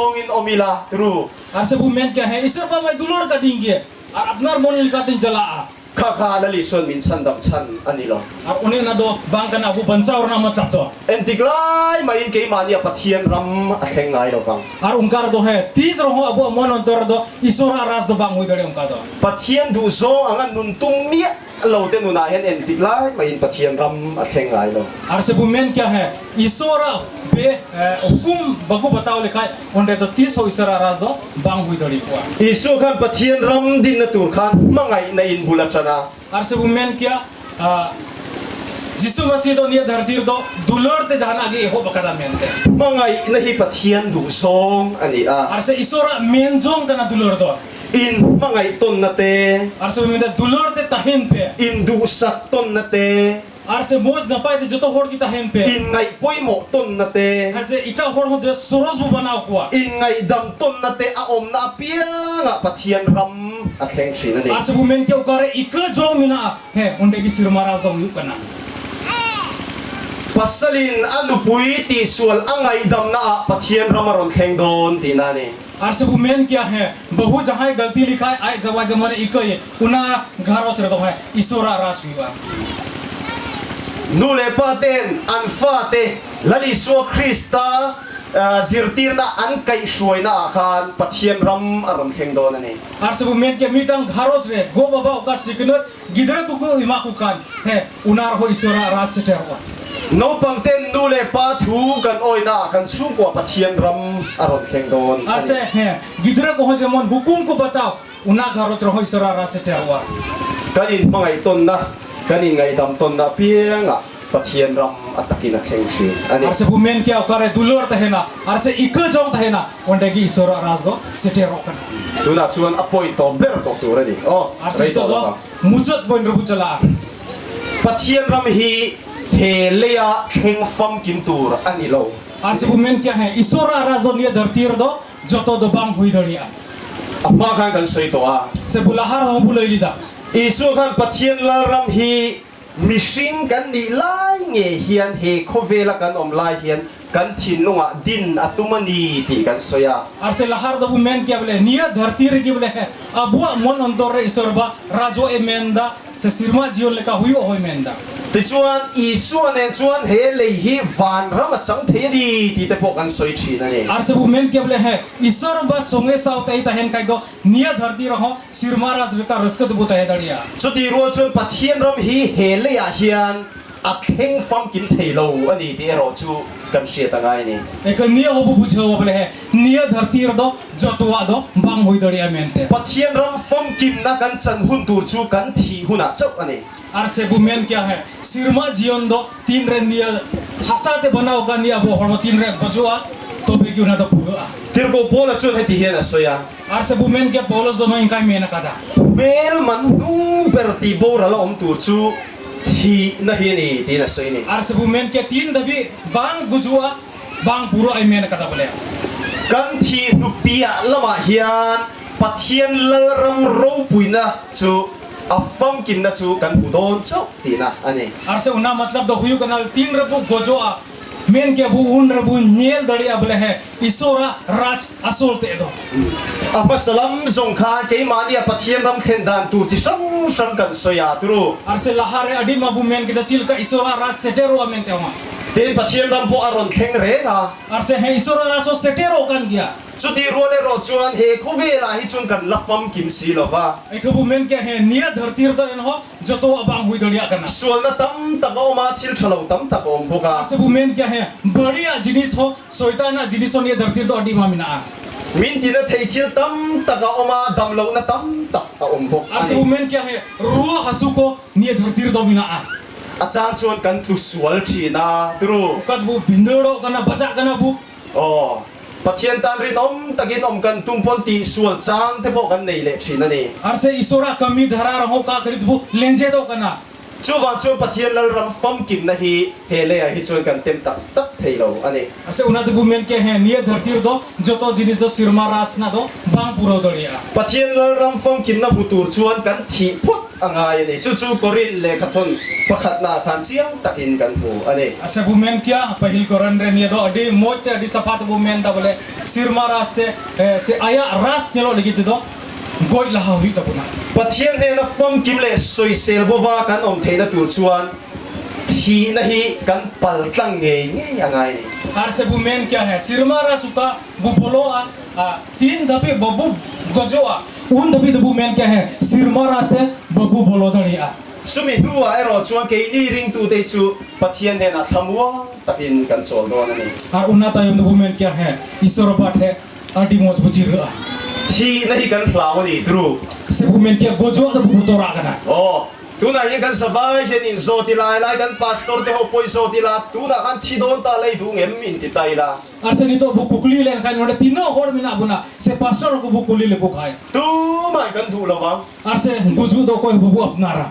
งอินอมิลาทรู ar se bu men ke he isor ba mai dulur ka dingge ar apnar mon lika tin chala kha lali son min chan dam chan ani lo ar une na do bang kana bu banchaur na ma chap to entiklai mai ke mania pathian ram a kheng ngai lo bang ar ungkar do he tis ro ho abu mon ontor do isora ras do bang hui dare ungka do pathian du zo angan nun tung mi lo te nu na hen entiklai mai pathian ram a kheng ngai lo ar se bu men kya hai isora be hukum bagu batao likhai onde to tis ho isora ras do bang hui dare kwa isu khan pathian ram din na tur khan mangai na in bulachana ar se bu men kya जिसु मसीह तो निये धरती दो दुलर ते जाना आगे हो बकरा मेनते mangai na hi pathian du song ani a ar se isora menjong kana dulor do in mangai ton na te ar se menda dulor te tahin pe in du sat ton na te ar se moj na pai te joto hor ki tahin pe in ngai poi mo ton na te ar se ita hor ho je soros bu banao kwa in ngai dam ton na te a om na pia nga pathian ram a kheng thina ni ar se bu men ke ukare ikka jong mina he onde ki sirmaras do yu kana pasalin alupui ti sual angai dam na pathian ramaron kheng don tina ni ar se bu men kya hai bahu jahai galti likha hai ai jawa jamane ikka ye una gharo chre do hai isora ras huwa nule paten anfate lali so krista zirtirna an kai shuaina khan pathian ram aron kheng don ani ar se bu men ke mitang gharo chre go baba oka siknat gidra ku ku ima ku kan he unar ho isora ras se terwa no pangten nule pa thu kan oina kan chu ko pathian ram aron kheng don ar se he gidra ko ho jemon hukum ko batao una gharo chre ho isora ras se terwa kanin mangai ton na kanin ngai dam ton na pianga pathian ram atakina kheng chi ani ar se bu men ke ukare dulor tahena ar se ikka jong tahena onde ki isora ras do se terwa kan tuna chuan appoint to ber to tu ready oh ar se to do mujot boin ru chala pathian ram hi he leya kheng fam kim tur ani lo ar se bu men ke hai isora ras do nie dharti do joto do bang hui daria amma khan kan soi to a se bulahar ho bulai lida isu khan pathian la ram hi mishing kan ni lai nge hian he khovela kan om lai hian kan thin lunga din atumani ti kan soya ar se lahar do bu men ke bole nie dharti re ke bole hai abua mon ontor re isorba rajo e menda se sirma jion leka hui o hoi menda ti chuan isu ne chuan he le hi van ram chang the di ti te pok an soi thi na ni ar se bu men ke bole hai isor ba songe sau tai ta hen kai do nie dharti raho sirma ras leka raskat bu ta daria chu ti ro chuan pathian ram hi he le ya hian a kheng fam kim theilo ani ti ro chu kan sia ta ngai ni ek nie ho bu bujho bole hai nie dharti do joto wa do bang hui daria mente pathian ram fam kim na kan chan hun tur chu kan thi huna chau ani ar se bu men kya hai sirma jion do tin re nie hasa te banao ka nie abo hormo tin re gojua to be gyuna do pura tir ko bola chuan he ti hian a soya ar se bu men ke polos do noin kai mena kada bel man dung ber ti bo ra la om tur chu thi na hi ni ti na soi ni ar se bu men ke tin dabi bang gujua bang pura ai mena kada bole kan thi nu pia lama hian pathian la ram ro puina chu a fam kim na chu kan pu don chu ti na ani ar se una matlab do huyu kanal tin re bu gojua men ke bu un re bu niel dali abole hai isora raj asol te do apa salam zong kha ke mania pathian ram khen dan tur chi sang sang kan soya tru ar se lahare adi ma bu men ke da chil ka isora raj setero amente ma ten pathian ram po aron kheng re na ar se hai isora raj so setero kan gya chu ti ro le ro chuan he khovela hi chun kan la fam kim si lova ek bu men ke hai nie dhartir do en ho joto abang hui dalia kana sual na tam ta ma thil thalo tam ta om boka se bu men ke hai बढ़िया जिनिस हो सोइताना जिनिस हो nie dhartir do adi ma mina min ti na thei thil tam ta ga oma dam lo na tam ta om bok ar se bu men ke hai ruwa hasu ko nie dhartir do mina achang chuan kan tu sual thi na tru kat bu bindodo kana baja kana bu oh pathian tan ri nom takin om kan tumpon ti sual chang te bo kan nei le thina ni ar se isora kami dhara raho ka krit bu lenje do kana chu wa chu pathian lal ram fam kim na hi hele a hi chuan kan tem tak tak theilo ani ase una de bu men ke hai nie dhartir do joto jinis do sirma ras na do bang puro dalia pathian lal ram fam kim na butur chuan kan thi phut angai ni chu chu korin le khathon pakhat na khan chiang takin kan pu ani ase bu men kya pahil koran re nie do adi mote adi safat bu men da bole sirma ras te se aya ras chelo ligit do goi la hui ta puna pathian ne na fam kim le soi sel bova kan om theina tur chuan thi na hi kan pal tlang nge angai ni ar se bu men kya hai sirma ra suka bu bolo a tin dabi babu gojo a un dabi bu men kya hai sirma ra se babu bolo dhari a sumi duwa ero chuan ke ni ring tu te chu pathian ne na thamwa takin kan chol do na ni ar unna tayom bu men kya hai isor pat hai adi moj bujir a thi na hi kan hlau ni tru se bu men kya gojo da bu tora kana oh tuna yin kan savai hen in zoti lai lai kan pastor te ho poi zoti la tuna kan thi don ta lai du ngem min ti tai la ar se ni to bu kukli len kan node tino hor mina buna se pastor ko bu kukli le ko khai tu mai kan du lawang ar se gojo do ko bu apnara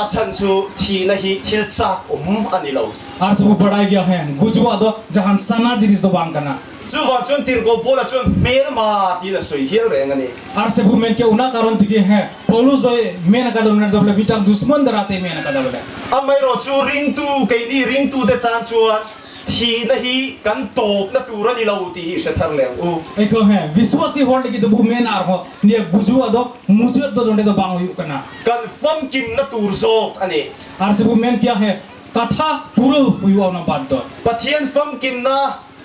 achan chu thi na hi thil chak ani lo ar se bu badai gya hai gojo do jahan sana jinis do bang kana chu wa chun tir ko pola chun mel ma ti na soi hial reng ani ar se bu men ke una karon tigi hai polus do men ka do ne do bitang dushman darate men ka do le amai ro chu ring tu ke ni ring tu de chan chuan thi na hi kan top na tu ra ni lo ti hi se thar leng u ai ko hai viswasi hor legi do bu men ar ho ne gojo do mujut do ne do bang yu kana kan fam kim na tur zok ani ar se bu men kya hai katha puro hu na bad do pathian fam kim na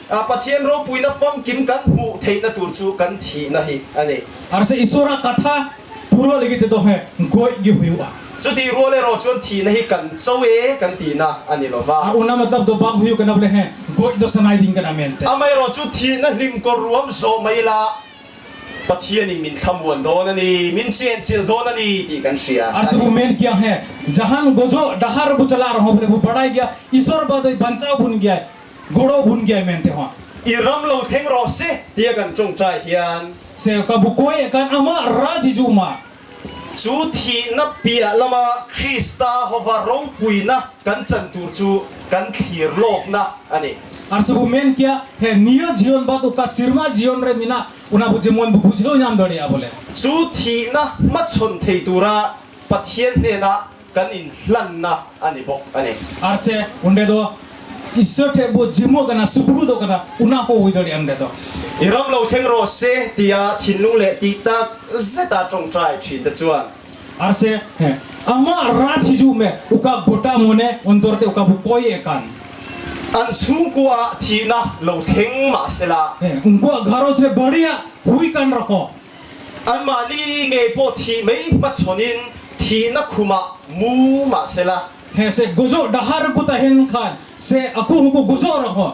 pathian ro pui na fam kim kan mu thei na tur chu kan thi na hi ani ar se isora katha puro legi te do hai goi gi hu a chu ti ro le ro chuan thi na hi kan chowe kan ti na ani lo wa ar una matlab do bang hu kana ble hai goi do sanai ding kana mente amai ro chu thi na lim ko ruam zo mai la pathian in min thamwan do na ni min chen chil do na ni ti kan sia ar se bu men kya hai jahan gojo dahar bu chala raho ble bu badai gya isor ba do banchao bun gya godo bun gya mente ho i ram lo theng ro se ti kan chung trai hian se ka bu koi kan ama raji ju ma chu thi na pia lama krista hova ro pui na kan chan tur chu kan thir lok na ani ar se bu men kya he niyo jion ba to ka sirma jion re mina una bu jemon bu bujho nyam dori a bole chu thi na ma chon thei tura pathian ne na kan in hlan na ani bok ani ar se unde do isor the bo jemo kana supru do kana una ho wi dori ande do i ram lo theng ro se tia thin lung le ti ta zeta chung trai thin da chuan ar se he ama raji ju me uka gota mone ondor te uka bu koi ekan an chung kwa thi na lo theng ma sela he unko gharo se बढ़िया hui kan rakho an ma ni nge po thi mei ma chonin thi na khuma mu ma sela he se gojo dahar ku ta hen khan se aku ko gojo rakho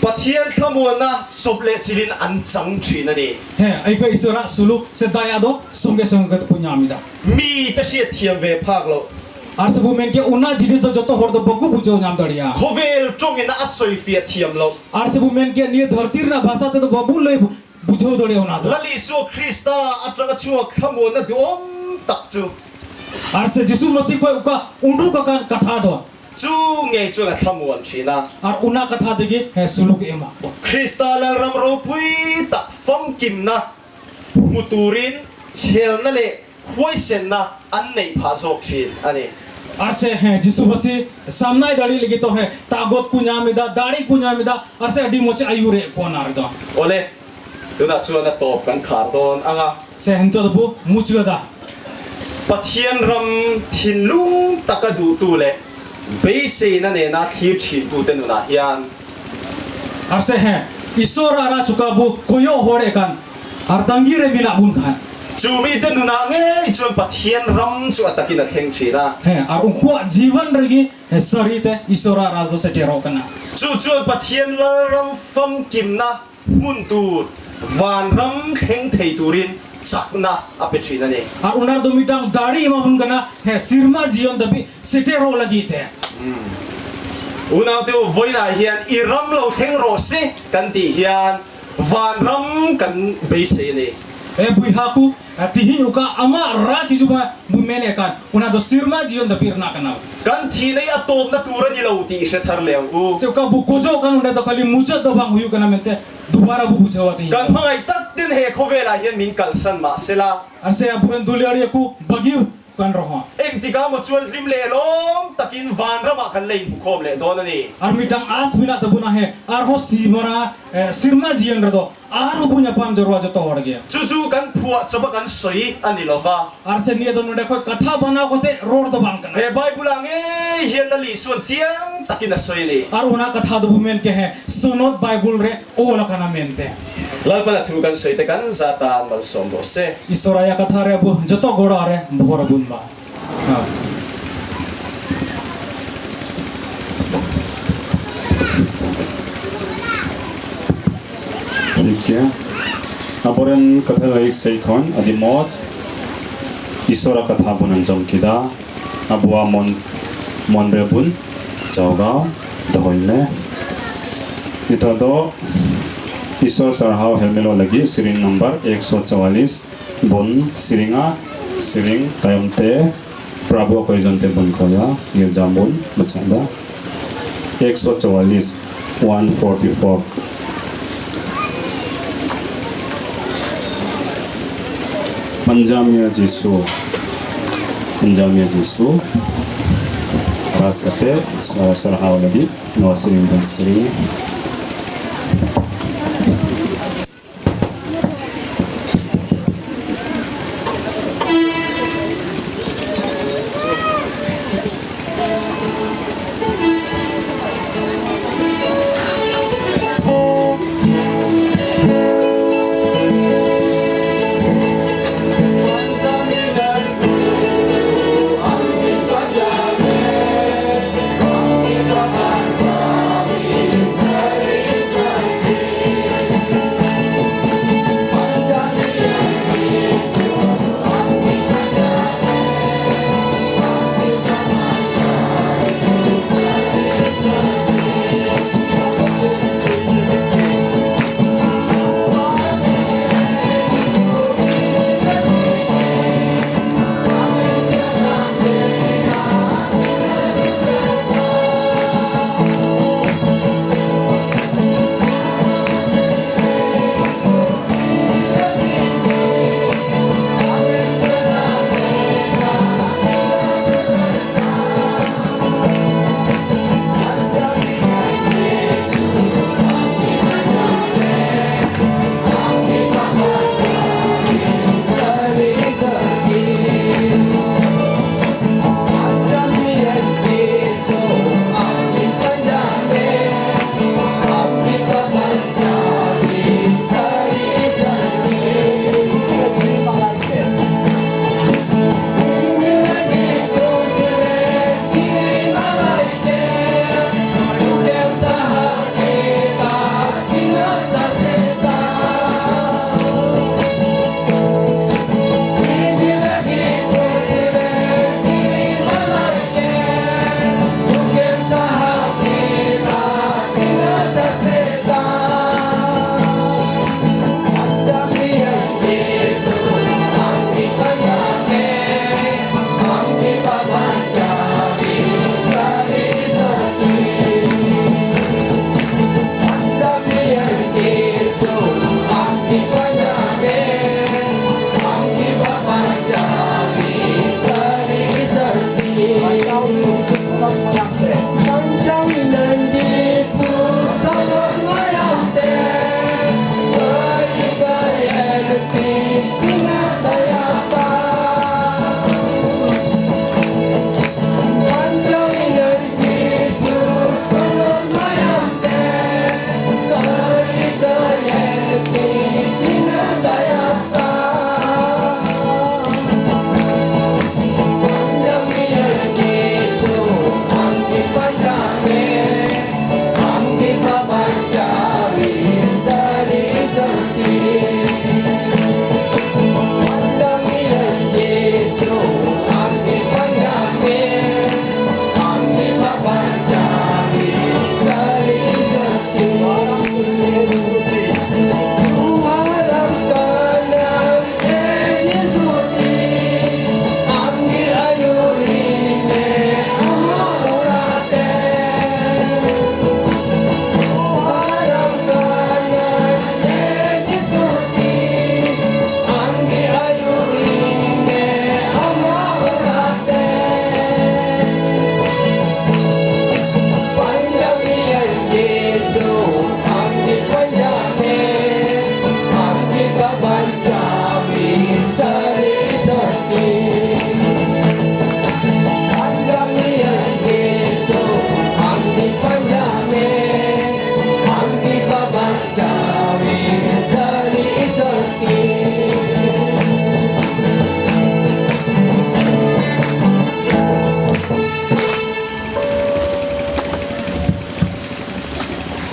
pathian khamuan na sople chilin an chang thin ani he ai ko isora sulu se daya do songe songe to punyami da mi ta sia thiam ve phak lo ar se bu men ke una jinis do joto hor do boku bujo nyam doriya khovel tong in a soi fia thiam lo ar se bu men ke ni dhartir na bhasha te do babu le bujo dori ona do lali so krista atranga chuak khamuan na dom tak chu ar se jisu masih ko uka undu ka kan katha do chu nge chu na khamuan thina ar una katha degi he sulu ke ema krista la ram ro pui tak fam kim na muturin chel na le hoi sen na an nei pha sok thin ani ar se he jisu masih samnai dadi legi to he tagot kunyamida dadi kunyamida ar se adi moche ayure ko nar do ole tu na chu na top kan khar don anga se hento do bu muchla da pathian ram thin lung takadu tu le be se na ne na thir thin tu te nu na hian ar se he isor ara chuka bu koyo hore kan ar tangi re mina bun khan chu mi te nu na nge chuan pathian ram chu atakin a thleng thina he ar ukhwa jivan regi he sarite isora raz do se tero kana chu chuan pathian la ram fam kim na mun tur van ram thleng thei turin chakna apethina ne ar unar do mitang dadi ma bun kana he sirma jion dabi se tero lagi the unaw te voina hian i ram lo thleng ro se kan ti hian van ram kan be se ne e buiha ku tihin uka ama raji juma bumene kan una do sirma jion da pirna kana kan thi nei atop na tura ni lo ti se thar leng u se uka bu kojo kan una do kali muja do bang huyu kana mente dubara bu bujawati kan mangai tak tin he khovela hian min kal san ma sela ar se aburen duliari ku bagi kan roh eng tika mo chual lim le lom takin van rama kan lein bukhom le don ani ar midang as mina tabuna he ar ho simara sirma jiang rado ar ho punya pam jorwa jo to ge chu kan phua choba kan soi ani lova ar se nia don de khoi katha bana ko te road do bang kan he bible ange hian la li suan chiang takin a soi ni ar una katha do men ke he sunod bible re ola kana mente lal pa thu kan soi te kan zatan mal som bo se isoraya katha re bu joto goda re bhor bun ba ठीक है aboren katha lai sei khon adi mos isora katha bunan jom kida abua mon rebun jawga dohoile ito do isor sarhau helmelo lagi siring number 144 bun siringa siring tayomte prabhu koijonte bun koya nirjamun bachada 144 144 Panjamia Jisu ras kate sarhau lagi nawasirin dan sering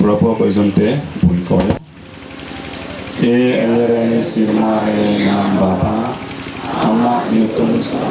Prabu ko izonte bun ko ya. Eleren sirma he nambara ama nutung sa